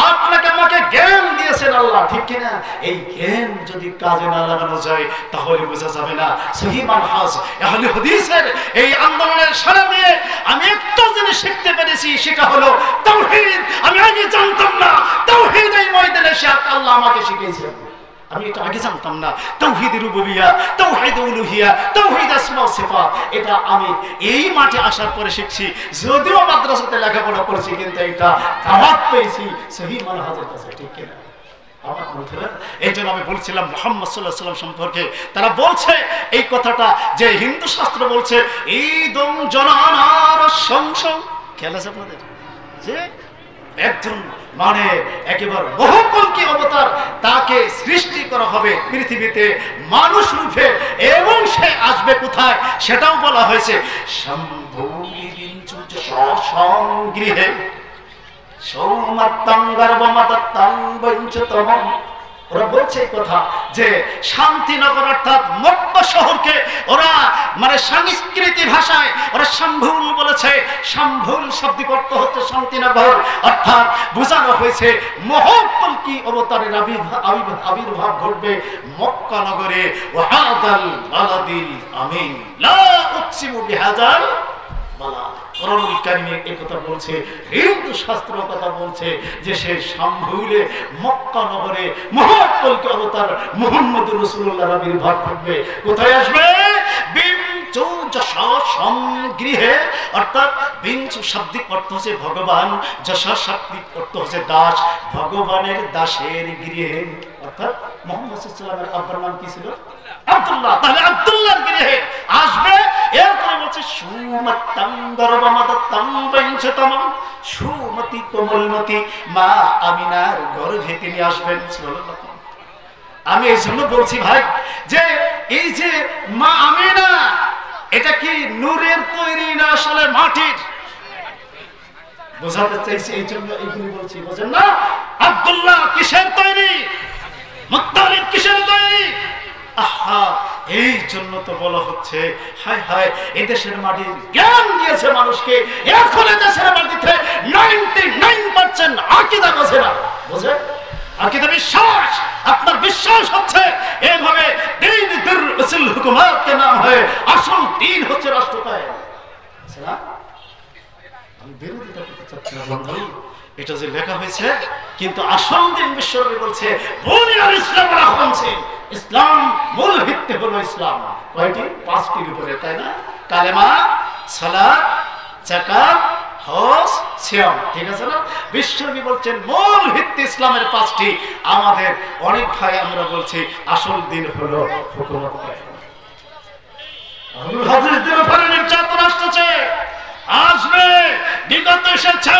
আপনাকে আমাকে জ্ঞান দিয়েছেন আল্লাহ, ঠিক কিনা? এই জ্ঞান যদি কাজে না লাগানো যায় তাহলে বোঝা যাবে না। সহিহ মানহাজ আহলে হাদিসের এই আন্দোলনের সারা দিয়ে আমি একটা জিনিস শিখতে পেরেছি, সেটা হলো তাওহীদ। আমি আগে জানতাম না তাওহীদ এই ময়দানে আল্লাহ আমাকে শিখিয়েছেন। আমি এটা আগে জানতাম না। তাওহীদ রুবুবিয়্যাহ, তাওহীদ উলুহিয়্যাহ, তাওহীদ আসমা ওয়া সিফাত, এটা আমি এই মাঠে আসার পরে শিখছি। যদিও মাদ্রাসাতে লেখাপড়া করেছি, কিন্তু এটা দাওয়াত পেয়েছি সহিহ মানহাজের কাছে, ঠিক কিনা? আমার বন্ধুরা, এই জন্য আমি বলছিলাম মুহাম্মদ সাল্লাল্লাহু আলাইহি ওয়াসাল্লাম সম্পর্কে তারা বলছে এই কথাটা, যে হিন্দু শাস্ত্র বলছে ঈদং জনানার সংসং, খেয়াল আছে আপনাদের? যে একজন মানে একেবারে বহুকল্কি অবতার, তাকে সৃষ্টি করা হবে পৃথিবীতে মানুষ রূপে, এবং সে আসবে কোথায় সেটাও বলা হয়েছে। সম্ভূমিরিঞ্চু সংগৃহে সৌমাত্তাং গর্ভমাতাত্তাং বঞ্চতম। ওরা বলছে এই কথা যে শান্তিনগর অর্থাৎ মক্কা শহরকে ওরা মানে সংস্কৃতি ভাষায় ওরা সম্ভুল বলেছে। সম্ভুল শব্দের অর্থ হচ্ছে শান্তিনগর, অর্থাৎ বোঝানো হয়েছে মহাকল্কি অবতারের আবির্ভাব ঘটবে মক্কা নগরে। ওয়াহাদাল বালাদিল আমিন লা উকসিমু বিহাযাল বালাদ। কোরআনুল কারীমে এই কথা বলছে, হিন্দু শাস্ত্র কথা বলছে যে সে সম্ভুলে মক্কা নগরে মহাকল্কি অবতার মুহাম্মদুর রাসূলুল্লাহর আবির্ভাব ঘটবে। কোথায় আসবে? বিঞ্চু যশ সংগৃহে, অর্থাৎ বিঞ্চু শাব্দিক অর্থ হচ্ছে ভগবান, যশ শাব্দিক অর্থ হচ্ছে দাস, ভগবানের দাসের গৃহে। অর্থাৎ মুহাম্মদ সাল্লাল্লাহু আলাইহি ওয়াসাল্লামের আব্বার নাম কি ছিল? আব্দুল্লাহ। তাহলে আব্দুল্লাহর গৃহে আসবে। এরপরে বলছে সুমাত্তাং গর্ভমাতাত্তাং পঞ্চতম, সুমতি কোমলমতি মা আমিনার গর্ভে তিনি আসবেন। আমি এই জন্য বলছি ভাই, যে এই যে মা আমিনা, এটা কি নূরের তৈরি না আসলে মাটির? বোঝাতে চাইছি, এই জন্য এইগুলি বলছি, বোঝেন না? আব্দুল্লাহ কিসের তৈরি? মুত্তালিব কিসের তৈরি? আহা, এই জন্য তো বলা হচ্ছে হায় হায় এদেশের মাটির জ্ঞান দিয়েছে মানুষকে। এখন এদেশের মাটিতে 99% আকীদা বোঝে না। বোঝে? আকীদা বিশ্বাস। আপনার বিশ্বাস হচ্ছে এইভাবে দ্বীন দুরউসুল হুকুমাত কে নাম হয়, আসল দ্বীন হচ্ছে রাষ্ট্রকায়। আছে না? আমি বিরোধিতা করতে চাচ্ছি না বন্ধু, এটা যে লেখা হয়েছে, কিন্তু আসল দিন বিশ্বনবী বলছে বুনিয়াল ইসলাম আলা খামসিন, ইসলাম মূল ভিত্তি হলো ইসলাম কয়টি? 5টির উপরে, তাই না? কালেমা, সালাত, যাকাত, হজ, সিয়াম, ঠিক আছে না? বিশ্বনবী বলছেন মূল ভিত্তি ইসলামের 5টি। আমাদের অনেক ভাই আমরা বলছি আসল দিন হলো হুকুমত কায়েম। আল্লাহর হাদিসের উপরে নির্যাতন আসছে, আসবে, বিগত এসেছে।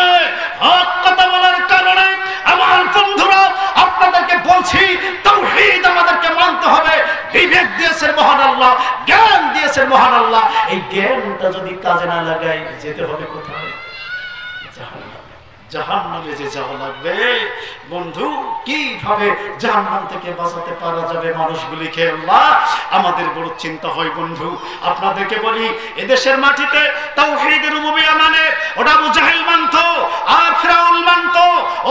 হক কথা বলার কারণে আমার বন্ধুরা আপনাদেরকে বলছি, তাওহীদ আমাদেরকে মানতে হবে। বিবেক দিয়েছেন মহান আল্লাহ, জ্ঞান দিয়েছেন মহান আল্লাহ। এই জ্ঞানটা যদি কাজে না লাগাই, যেতে হবে কোথায়? জাহান্নামে। জাহান্নামে যে যাওয়া লাগবে বন্ধু। কিভাবে জাহান্নাম থেকে বাঁচাতে পারা যাবে মানুষগুলিকে? আল্লাহ আমাদের বড় চিন্তা হয় বন্ধু। আপনাদেরকে বলি, এদেশের মাটিতে তাওহীদের রুবুবিয়্যাহ মানে ওটা আবু জাহেল মানতো, আর ফিরআউন মানতো,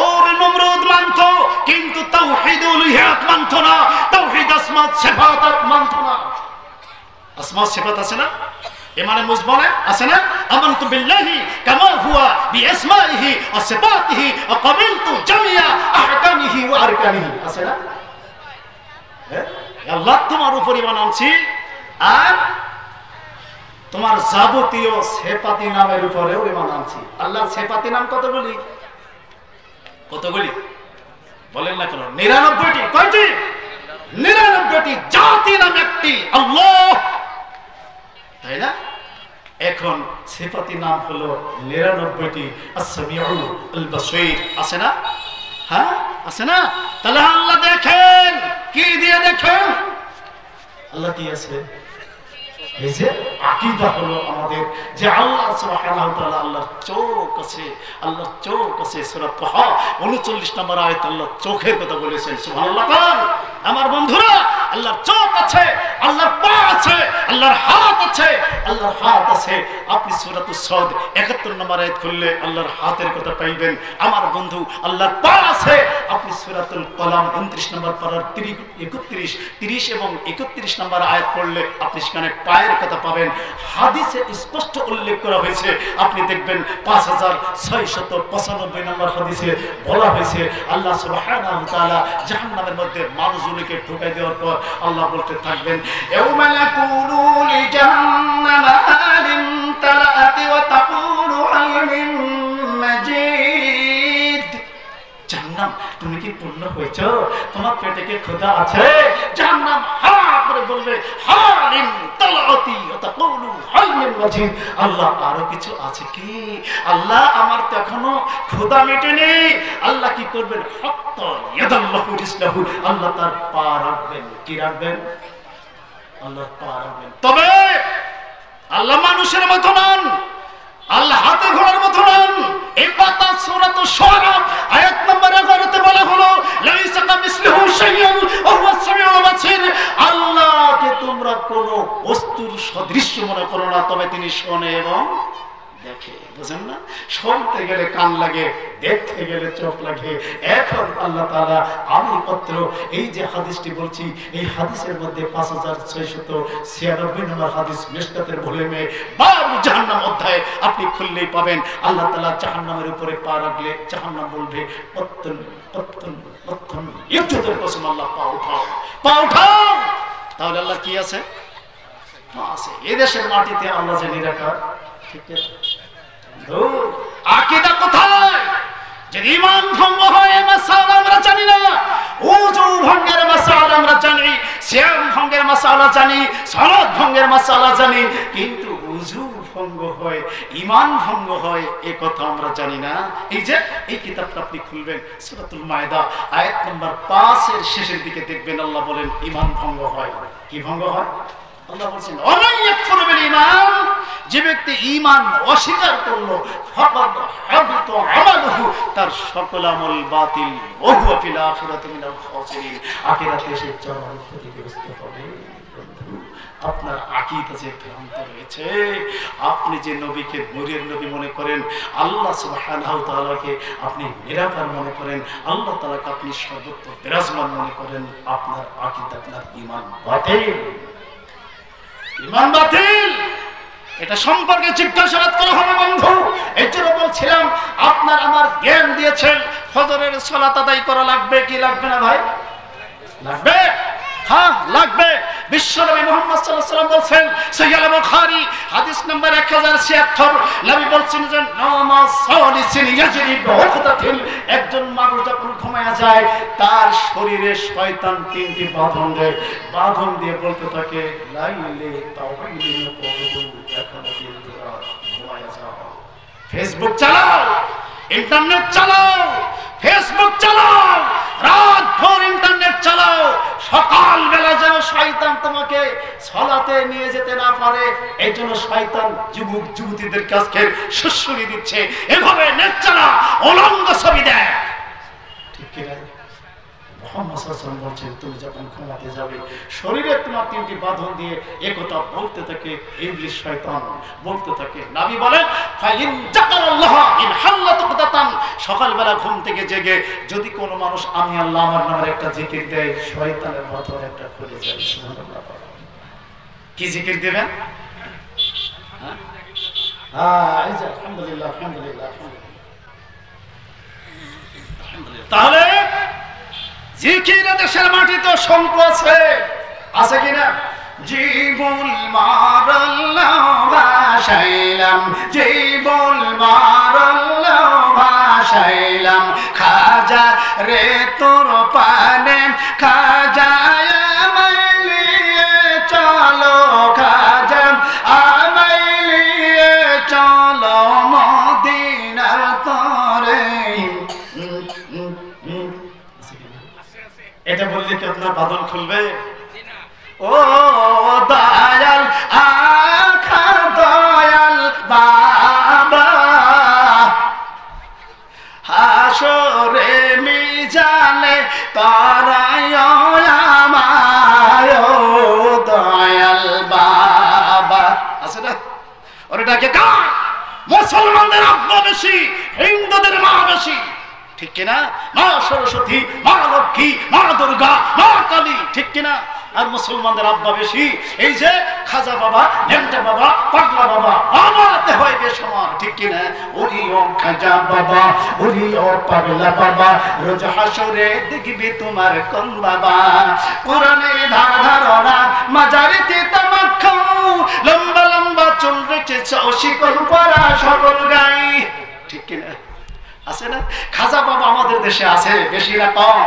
ওর নমরুদ মানতো, কিন্তু তাওহীদ উলুহিয়াত মানতো না, তাওহীদ আসমা সিফাত মানতো না। আসমা সিফাত আছে না? ইমানে মুজমানে আছে না? আমানতু বিল্লাহি কামা হুয়া বিআসমাইহি ওয়া সিফাতিহি ওয়া ক্বাবিলতু জামিয়া আহকামিহি ওয়া আরকানিহি আছে না? হ্যাঁ, আল্লাহ তোমার উপর ঈমান আনছি, আর তোমার যাবতীয় সিফাতি নামের উপরেও ঈমান আনছি। আল্লাহর সিফাতি নাম কতগুলি? কতগুলি বলেন না কেন? 99টি। কয়টি? 99টি। জাতি নাম একটি, আল্লাহ, তাই না? এখন সিফাতি নাম হলো 99টি। আস-সামিউ আল-বাসীর আছে না? হ্যাঁ আছে না? তাহলে আল্লাহ দেখেন, কি দিয়ে দেখেন? আল্লাহ কি আছে? এই যে আকীদা হলো আমাদের, যে আল্লাহ সুবহানাহু ওয়া তাআলা আল্লাহর চোখ আছে, আল্লাহর চোখ আছে। সূরা তাহা 39 নম্বর আয়াত আল্লাহ চোখের কথা বলেছেন। সুবহানাল্লাহ। আমার বন্ধুরা, আল্লাহর চোখ আছে, আল্লাহর পা আছে, আল্লাহর হাত আছে, আল্লাহর হাত আছে। আপনি সূরাতুস সাদ 71 নম্বর আয়াত খুললে আল্লাহর হাতের কথা পাইবেন। আমার বন্ধু, আল্লাহর পা আছে। আপনি সূরাতুল কলাম 29 নম্বর পারার 30 এবং 31 নম্বর আয়াত পড়লে আপনি সেখানে পায়ের কথা পাবেন। হাদিসে স্পষ্ট উল্লেখ করা হয়েছে, আপনি দেখবেন 5695 নম্বর হাদিসে বলা হয়েছে, আল্লাহ সুবহানাহু ওয়া তাআলা জাহান্নামের মধ্যে মানুষগুলোকে ঢুকাই দেওয়ার পর আল্লাহ বলতে থাকবেন, ইয়াউমা লাকুলু লিজাহান্নামা হালিম তালাআতি ওয়া তাকুলু হাল মিন মাজিদ। জাহান্নাম, তুমি কি পূর্ণ হয়েছো? তোমার পেটে কি ক্ষুধা আছে? জাহান্নাম হা করে বলবে, হালিম তালাআতি ওয়া তাকুলু হাল মিন মাজিদ। আল্লাহ, আরো কিছু আছে কি? আল্লাহ, আমার তো এখনো ক্ষুধা মেটেনি। আল্লাহ কি করবেন? হাত্তা ইয়াদাল্লাহু রিজলাহু, আল্লাহ তার পা রাখবেন। কি রাখবেন? আল্লাহ পা রাখবেন। তবে আল্লাহ মানুষের মতো নন, আল্লাহ হাতে ঘোড়ার মতো নন। এই পাতা সূরাতুশ শুআরা আয়াত নম্বর 11 বলা হলো, লাইসা কামিসলিহু শাইউন ওয়া হুয়াস সামিউল বাসীর। আল্লাহকে তোমরা কোনো বস্তুর সদৃশ্য মনে করো না, তবে তিনি শোনে এবং দেখে। বুঝেন না? শুনতে গেলে কান লাগে, দেখতে গেলে চোখ লাগে। এখন আল্লাহ তাআলা আমি পত্র এই যে হাদিসটি বলছি, এই হাদিসের মধ্যে 5696 নম্বর হাদিস মিশকাতের ভলিউমে বাব জাহান্নাম অধ্যায় আপনি খুললেই পাবেন। আল্লাহ তাআলা জাহান্নামের উপরে পা রাখলে জাহান্নাম বলবে, পত্তন পত্তন পত্তন, ইজ্জতের কসম, আল্লাহ পা উঠাও, পা উঠাও। তাহলে আল্লাহ কি আছে? পা আছে। এই দেশের মাটিতে আল্লাহ যে নিরাকার, ঠিক আছে? আকীদা কোথায়? যদি ঈমান ভঙ্গ হয়, মাসালা আমরা জানি না, ওযু ভঙ্গের মাসালা আমরা জানি, সিয়াম ভঙ্গের মাসালা জানি, সালাত ভঙ্গের মাসালা জানি, কিন্তু ওযু ভঙ্গ হয়, ঈমান ভঙ্গ হয়, এই কথা আমরা জানি না। এই যে এই কিতাবটা আপনি খুলবেন, সূরাতুল মায়েদা আয়াত নম্বর 5 এর শেষের দিকে দেখবেন আল্লাহ বলেন ঈমান ভঙ্গ হয়। কি ভঙ্গ হয়? আল্লাহ বলেন, ওয়ামান ইয়াকফুর বিল ঈমান, যে ব্যক্তি ঈমান অস্বীকার করলো, ফাকাদ হাবিতা আমালুহু, তার সকল আমল বাতিল, ওয়া হুয়া ফিল আখিরাতি মিনাল খাসিরিন, আখিরাতে সে চরম ক্ষতিগ্রস্ত হবে। আপনার আকীদা যে ভ্রান্ত রয়েছে, আপনি যে নবীকে নূরের নবী মনে করেন, আল্লাহ সুবহানাহু ওয়া তাআলাকে আপনি নিরাকার মনে করেন, আল্লাহ তাআলাকে আপনি সর্বত্র বিরাজমান মনে করেন, আপনার আকীদা, আপনার ঈমান বাতিল। ঈমান বাতিল, এটা সম্পর্কে জিজ্ঞাসাবাদ করা হবে বন্ধু। এই জন্য বলছিলাম, আপনার আমার জ্ঞান দিয়েছেন, ফজরের সালাত আদায় করা লাগবে কি লাগবে না ভাই? লাগবে, হ্যাঁ লাগবে। বিশ্বনবী মুহাম্মদ সাল্লাল্লাহু আলাইহি ওয়াসাল্লাম বলেন, সহিহ বুখারী হাদিস নাম্বার 1076, নবী বলেন যে নামাজ সালিসিন ইয়াজরি বিউকদাতিল, একজন মানুষ যখন ঘুমায়া যায় তার শরীরে শয়তান 3টি বাঁধন দেয়, বাঁধন দিয়ে বলতে থাকে, লাইলে তাওবাইলিন কওদু, এখন দিন রাত ঘুমায়া যাও। ফেসবুক চালাও, ইন্টারনেট চালাও, ফেসবুক চালাও, রাত ভর ইন্টারনেট চালাও, সকালবেলা যেন শয়তান তোমাকে সালাতে নিয়ে যেতে না পারে, এই জন্য শয়তান যুবক যুবতীদের কাছে সুসুরি দিচ্ছে, এভাবে নেট চালা, উলঙ্গ ছবি দেখ। ঠিক কি না? মুহাম্মদ সাল্লাল্লাহু আলাইহি ওয়াসাল্লাম বলছেন, তুমি যখন ঘুমাতে যাবে শরীরে তোমার তিনটি বাঁধন দিয়ে একথা বলতে থাকে ইবলিস শয়তান বলতে থাকে। নবী বলেন ফাইন যাকারাল্লাহ ইন হাল্লাত উকদাতান, সকালবেলা ঘুম থেকে জেগে যদি কোনো মানুষ আমি আল্লাহ আমার নামের একটা জিকির দেয়, শয়তানের বাঁধন একটা খুলে যায়। সুবহানাল্লাহ। কি জিকির দিবেন? এই যে আলহামদুলিল্লাহ আলহামদুলিল্লাহ। তাহলে জিকির দেশের মাটিতে শঙ্কু আছে, আছে কিনা? জীবন মারাল্লাহ ভাসাইলাম, জীবন মারাল্লাহ ভাসাইলাম, খাজা রে তোর পানে, খাজা আমাইলিয়ে চলো, খাজা আমাইলিয়ে চলো মদিনার তরে। এটা বললে কি আপনার বাঁধন খুলবে? ও দয়াল আখা দয়াল বাবা, হাসরে মিজানে তারায় আমায়, ও দয়াল বাবা। আছে না? ওর এটাকে কার? মুসলমানদের আব্বা বেশি, হিন্দুদের মা বেশি। ঠিক কিনা? মা সরস্বতী, মা লক্ষ্মী, মা দুর্গা, মা কালী। ঠিক কিনা? আর মুসলমানদের আব্বা বেশি। এই যে খাজা বাবা, লেমটা বাবা, পাগলা বাবা, বাবাতে হয় বেসমান। ঠিক কিনা? ওরি ও খাজা বাবা, ওরি ও পাগলা বাবা, রোজ হাসরে দেখবি তোমার কোন বাবা। কোরআনের ধারণা মাজারিতে তামাক্কাও, লম্বা লম্বা চুল রেখেছে শিকল পরা সকল গাই। ঠিক কিনা? আছে না? খাজা বাবা আমাদের দেশে আছে, বেশি না কম?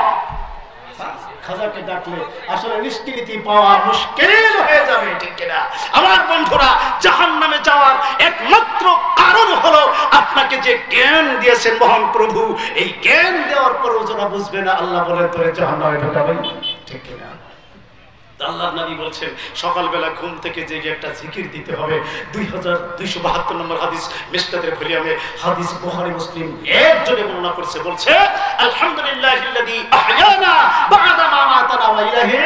খাজাকে ডাকলে আসলে নিষ্কৃতি পাওয়া মুশকিল হয়ে যাবে। ঠিক কিনা? আমার বন্ধুরা, জাহান্নামে যাওয়ার একমাত্র কারণ হলো আপনাকে যে জ্ঞান দিয়েছেন মহান প্রভু, এই জ্ঞান দেওয়ার পরেও যারা বুঝবে না, আল্লাহ বলেন তোরে জাহান্নামে ঢোকাবেন। ঠিক কিনা? আল্লাহর নবী বলছেন সকালবেলা ঘুম থেকে জেগে একটা জিকির দিতে হবে। 2272 নম্বর হাদিস মিশকাতের ভলিউমে, হাদিস বুখারী মুসলিম একযোগে বর্ণনা করছে। বলছে আলহামদুলিল্লাহিল্লাযী আহয়ানা বা'দা মা মাতানা ওয়া ইলাইহি।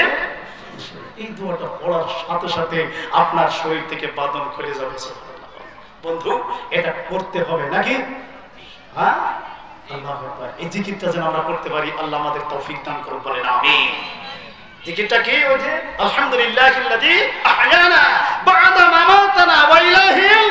এই দোয়াটা পড়ার সাথে সাথে আপনার শরীর থেকে বাঁধন খুলে যাবে। সুবহানাল্লাহ। বন্ধু, এটা করতে হবে নাকি? হ্যাঁ, আল্লাহু আকবার। এই জিকিরটা যেন আমরা করতে পারি, আল্লাহ আমাদের তৌফিক দান করুন, বলেন আমিন। জিকিরটা কি? ওই যে আলহামদুলিল্লাহিল্লাযী আহয়ানা বা'দা মা মাতানা ওয়া ইলাইহিল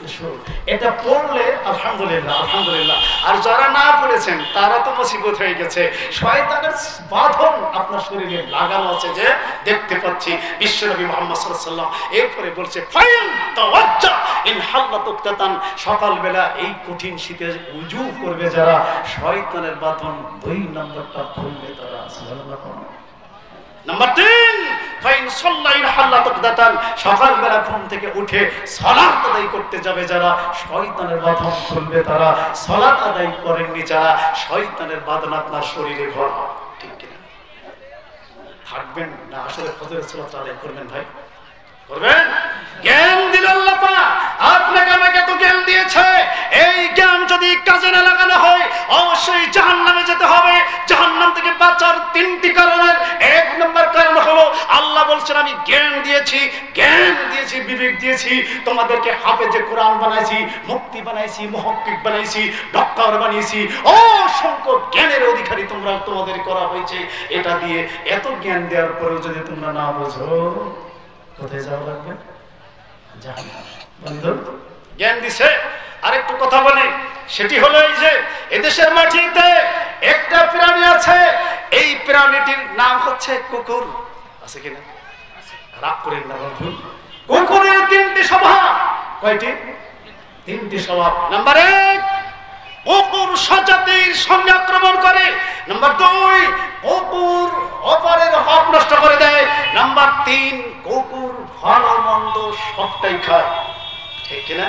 নুশুর। এটা পড়লে আলহামদুলিল্লাহ আলহামদুলিল্লাহ। আর যারা না পড়েছেন তারা তো মুসিবত হয়ে গেছে। শয়তানের বাঁধন আপনার শরীরে লাগানো আছে, যে দেখতে পাচ্ছি। বিশ্বনবী মুহাম্মদ সাল্লাল্লাহু আলাইহি ওয়াসাল্লাম এরপরে বলছে ফাইন তাওয়াজ্জা ইন হাল্লাত উকতাতান, সকালবেলা এই কঠিন শীতে উযু করবে যারা, শয়তানের বাঁধন 2 নম্বরটা খুলবে তারা। সুবহানাল্লাহ। নাম্বার 3, ফাইন সাল্লাইন হাল্লাত উকদাতান, সকালবেলা ঘুম থেকে উঠে সালাত আদায় করতে যাবে যারা, শয়তানের বাঁধন খুলবে তারা। সালাত আদায় করেননি যারা, শয়তানের বাঁধন আপনার শরীরে ভরা। ঠিক কিনা? থাকবেন না আসলে ফজরের সালাত আদায় করবেন ভাই? করবেন? জ্ঞান দিল আল্লাহ পাক, আপনাকে আমাকে তো জ্ঞান দিয়েছে। এই জ্ঞান যদি কাজে না লাগানো হয়, অবশ্যই জাহান্নামে যেতে হবে। জাহান্নাম থেকে বাঁচার 3টি কারণের 1 নম্বর কারণ হলো আল্লাহ বলছেন আমি জ্ঞান দিয়েছি, জ্ঞান দিয়েছি, বিবেক দিয়েছি, তোমাদেরকে হাফেজে কোরআন বানাইছি, মুফতি বানাইছি, মুহাক্কিক বানাইছি, ডক্টর বানিয়েছি, অসংখ্য জ্ঞানের অধিকারী তোমরা তোমাদের করা হয়েছে। এটা দিয়ে এত জ্ঞান দেওয়ার পরেও যদি তোমরা না বোঝো, কোথায় যাওয়া লাগবে? জাহান্নামে। বন্ধু, জ্ঞান দিছে। আরেকটু কথা বলি, সেটি হলো এই যে এদেশের মাটিতে একটা প্রাণী আছে, এই প্রাণীটির নাম হচ্ছে কুকুর। আছে কিনা? রাগ করেন না বন্ধু। কুকুরের 3টি স্বভাব। কয়টি? 3টি স্বভাব। নাম্বার 1, কুকুর স্বজাতির সঙ্গে আক্রমণ করে। নাম্বার 2, কুকুর অপরের হক নষ্ট করে দেয়। নাম্বার 3, কুকুর ভালো মন্দ সবটাই খায়। ঠিক কিনা?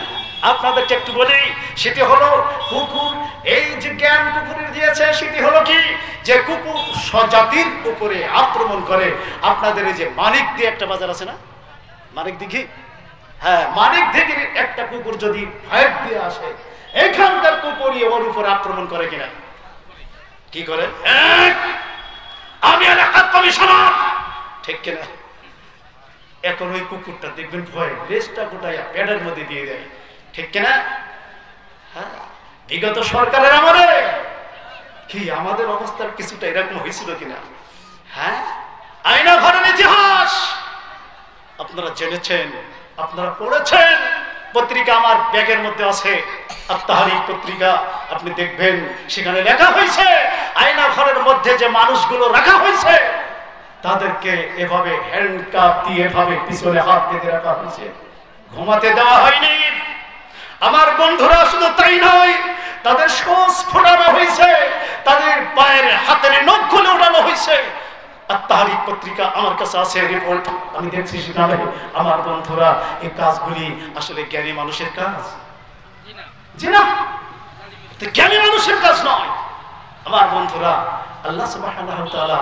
আপনাদেরকে একটু বলি, সেটি হলো কুকুর। এই যে জ্ঞান কুকুরের দিয়েছে সেটি হলো কি, যে কুকুর স্বজাতির উপরে আক্রমণ করে। আপনাদের এই যে মানিক দিয়ে একটা বাজার আছে না, মানিক দিঘি, হ্যাঁ, মানিক দিঘির একটা কুকুর যদি ফাইট দিয়ে আসে, এখানকার কুকুরই ওর উপরে আক্রমণ করে কিনা? কি করে? আমি এলাকার কমিশনার, ঠিক কিনা? এখন ওই কুকুরটা দেখবেন ভয় লেজটা গোটাইয়া পেটের মধ্যে দিয়ে দেয়, ঠিক কিনা? হ্যাঁ, বিগত সরকারের আমলে কি আমাদের অবস্থার কিছুটা এরকম হয়েছিল কিনা? হ্যাঁ, আয়না ঘরের ইতিহাস আপনারা জেনেছেন, আপনারা পড়েছেন। পত্রিকা আমার ব্যাগের মধ্যে আছে, আত্মাহারিক পত্রিকা, আপনি দেখবেন সেখানে লেখা হয়েছে আয়না ঘরের মধ্যে যে মানুষগুলো রাখা হয়েছে তাদেরকে এভাবে হ্যান্ডকাপ দিয়ে এভাবে পিছনে হাত বেঁধে রাখা হয়েছে, ঘুমাতে দেওয়া হয়নি। আমার বন্ধুরা শুধু তাই নয়, তাদের শ্বাস ফোটানো হয়েছে, তাদের পায়ের হাতের নখগুলো ওঠানো হয়েছে। আত্মাহারিক পত্রিকা আমার কাছে আছে, রিপোর্ট আমি দেখছি সেখানে। আমার বন্ধুরা, এই কাজগুলি আসলে জ্ঞানী মানুষের কাজ, জি না, জ্ঞানী মানুষের কাজ নয়। আমার বন্ধুরা, আল্লাহ সুবহানাহু ওয়া তাআলা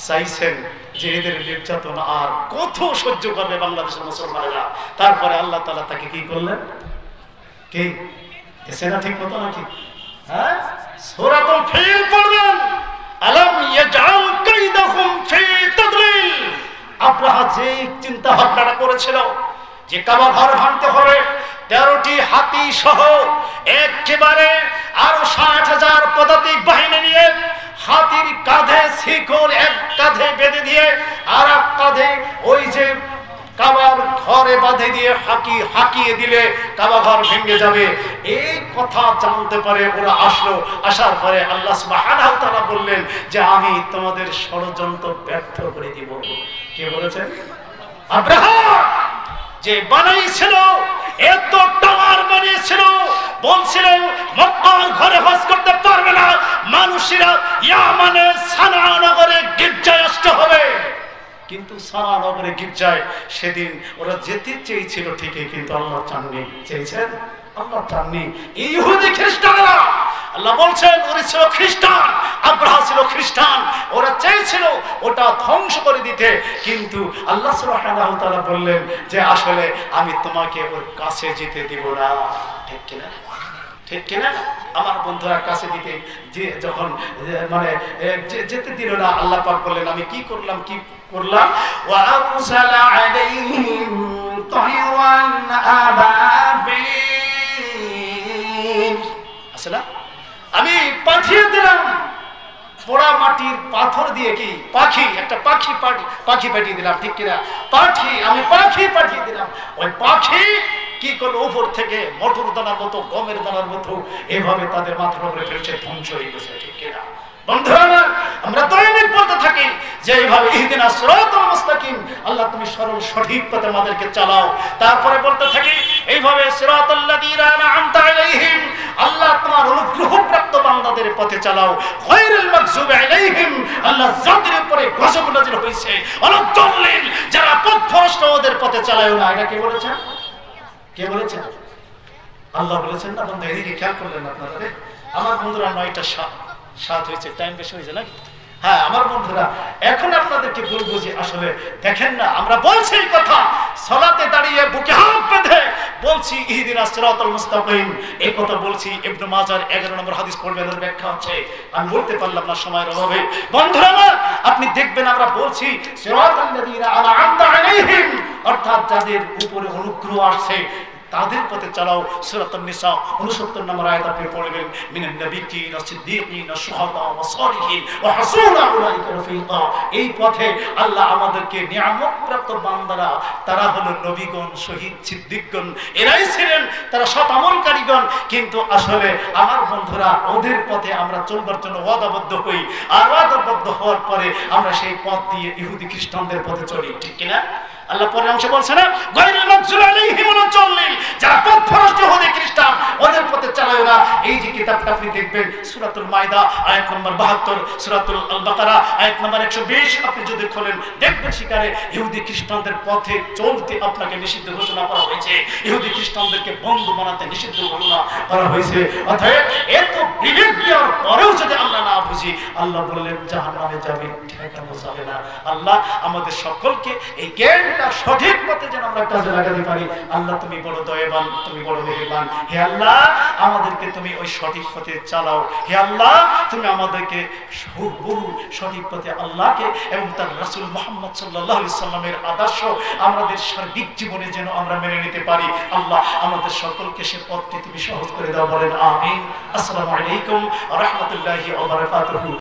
চাইছেন যে এদের নির্যাতন আর কত সহ্য করবে বাংলাদেশের মুসলমানেরা। তারপরে আল্লাহ তাআলা তাকে কি করলেন? কি এসেনা ঠিক মতো নাকি? হ্যাঁ, সূরাতুল ফিল পড়বেন, আলাম ইয়াজআল কাইদাহুম ফি তাদলিল। আব্রাহা যে চিন্তা ভাবনাটা করেছিল যে কাবা ঘর ভাঙতে হবে, 13টি হাতি সহ একেবারে আরো 60,000 পদাতিক বাহিনী নিয়ে, হাতির কাঁধে শিকল এক কাঁধে বেঁধে দিয়ে আর এক কাঁধে ওই যে কাবার ঘরে বাঁধে দিয়ে হাঁকিয়ে দিলে কাবা ঘর ভেঙে যাবে, এই কথা জানতে পারে ওরা আসলো। আসার পরে আল্লাহ সুবহানাহু ওয়া তাআলা বললেন যে আমি তোমাদের ষড়যন্ত্র ব্যর্থ করে দিব। কে বলেছেন? আব্রাহাম যে বানাইছিল, এত টাওয়ার বানিয়েছিল, বলছিলেন মক্কার ঘরে হজ করতে পারবে না, মানুষেরা ইয়ামানে সানা নগরে গির্জায় আসতে হবে। কিন্তু সানা নগরে গির্জায় সেদিন ওরা যেতে চেয়েছিল ঠিকই, কিন্তু আল্লাহ চাননি। চেয়েছেন? আল্লাহ চাননি। ইহুদি খ্রিস্টানরা, আল্লাহ বলছেন ওরা ছিল খ্রিস্টান, আব্রাহা ছিল খ্রিস্টান, ওরা চেয়েছিল ওটা ধ্বংস করে দিতে, কিন্তু আল্লাহ সুবহানাহু ওয়া তাআলা বললেন যে আসলে আমি তোমাকে ওর কাছে যেতে দিব না। ঠিক কিনা? ঠিক কিনা? আমার বন্ধুরা, কাছে দিতে যে যখন মানে যেতে দিল না, আল্লাহ পাক বললেন আমি কি করলাম, কি করলাম? ওয়া আরসালা আলাইহিম তায়রান আবাবিল, আসলে আমি পাঠিয়ে দিলাম পোড়া মাটির পাথর দিয়ে, কি পাখি, একটা পাখি পাঠিয়ে দিলাম, ঠিক কিনা? পাখি, আমি পাখি পাঠিয়ে দিলাম। ওই পাখি কি করলো? উপর থেকে মটর দানার মতো, গমের দানার মতো এভাবে তাদের মাথার উপরে ফেলছে, ধ্বংস হয়ে গেছে, ঠিক কিনা? বন্ধুরা, আমরা দৈনিক বলতে থাকি যে এইভাবে ইহদিনাস সিরাতাল মুস্তাকিম, আল্লাহ তুমি সরল সঠিক পথে আমাদেরকে চালাও। তারপরে বলতে থাকি এইভাবে সিরাতাল লাযীনা আনআমতা আলাইহিম, আল্লাহ তোমার অনুগ্রহপ্রাপ্ত বান্দাদের পথে চালাও। গায়রুল মাগযুবি আলাইহিম, আল্লাহ যাদের উপরে গজব নাযিল হয়েছে, আলাদ-দাল্লিন, যারা পথভ্রষ্ট ওদের পথে চালায়ও না। এটা কে বলেছেন? কে বলেছেন? আল্লাহ বলেছেন না? বন্ধু, এদিকে খেয়াল করলেন আপনারা? আমার বন্ধুরা, 9টা 7 হয়েছে, টাইম বেশি হয়েছে নাকি? হ্যাঁ, আমার বন্ধুরা, এখন আপনাদেরকে বলবো যে আসলে দেখেন না, আমরা বলছি এই কথা, সালাতে দাঁড়িয়ে বুকে হাত বেঁধে বলছি ইহদিনাস সিরাতাল মুস্তাকিম, এই কথা বলছি। ইবনে মাজার 11 নম্বর হাদিস পড়বেন, এর ব্যাখ্যা আছে, আমি বলতে পারলাম না সময়ের অভাবে। বন্ধুরা আমার, আপনি দেখবেন আমরা বলছি সিরাতাল লাযীনা আনআমতা আলাইহিম, অর্থাৎ যাদের উপরে অনুগ্রহ আসছে তাদের পথে চালাও। সূরাতুন নিসা 69 নম্বর আয়াত আপনি পড়বেন, মিনান নাবিয়্যিন সিদ্দীকিন শুহাদা ওয়া সালিহিন ওয়া হাসুনা উলাইকা রাফিকা। এই পথে আল্লাহ আমাদেরকে নিয়ামতপ্রাপ্ত বান্দারা, তারা হলো নবীগণ, শহীদ, সিদ্দিকগণ, এরাই ছিলেন তারা সৎ আমলকারীগণ। কিন্তু আসলে আমার বন্ধুরা, ওদের পথে আমরা চলবার জন্য ওয়াদাবদ্ধ হই, আর ওয়াদাবদ্ধ হওয়ার পরে আমরা সেই পথ দিয়ে ইহুদি খ্রিস্টানদের পথে চলি, ঠিক কিনা? আল্লাহ পরের অংশে বলছে না, গায়রুল মাগযুবি আলাইহিম ওয়ালা যাল্লিল, যারা পথভ্রষ্ট ইহুদি খ্রিস্টান ওদের পথে চালায় না। এই যে কিতাবটা আপনি দেখবেন সূরাতুল মাইদা আয়াত নম্বর 72, সূরাতুল আল বাকারা আয়াত নম্বর 120 আপনি যদি খোলেন দেখবেন সেখানে ইহুদি খ্রিস্টানদের পথে চলতে আপনাকে নিষিদ্ধ ঘোষণা করা হয়েছে, ইহুদি খ্রিস্টানদেরকে বন্ধু বানাতে নিষিদ্ধ ঘোষণা করা হয়েছে। অতএব এত বিবেক দেওয়ার পরেও যদি আমরা না বুঝি, আল্লাহ বললেন জাহান্নামে যাবে, ঠেকানো যাবে না। আল্লাহ আমাদের সকলকে এই জ্ঞানটা সঠিক পথে যেন আমরা কাজে লাগাতে পারি। আল্লাহ তুমি বড় দয়াবান, তুমি বড় মেহেরবান। হে আল্লাহ আমাদেরকে তুমি ওই সঠিক পথে চালাও। হে আল্লাহ তুমি আমাদেরকে সঠিক পথে আল্লাহকে এবং তার রাসূল মুহাম্মদ সাল্লাল্লাহু আলাইহি সাল্লামের আদর্শ আমাদের সার্বিক জীবনে যেন আমরা মেনে নিতে পারি। আল্লাহ আমাদের সকলকে সে পথটি তুমি সহজ করে দাও, বলেন আমিন। আসসালামু আলাইকুম ওয়া রাহমাতুল্লাহি ওয়া বারাকাতুহু।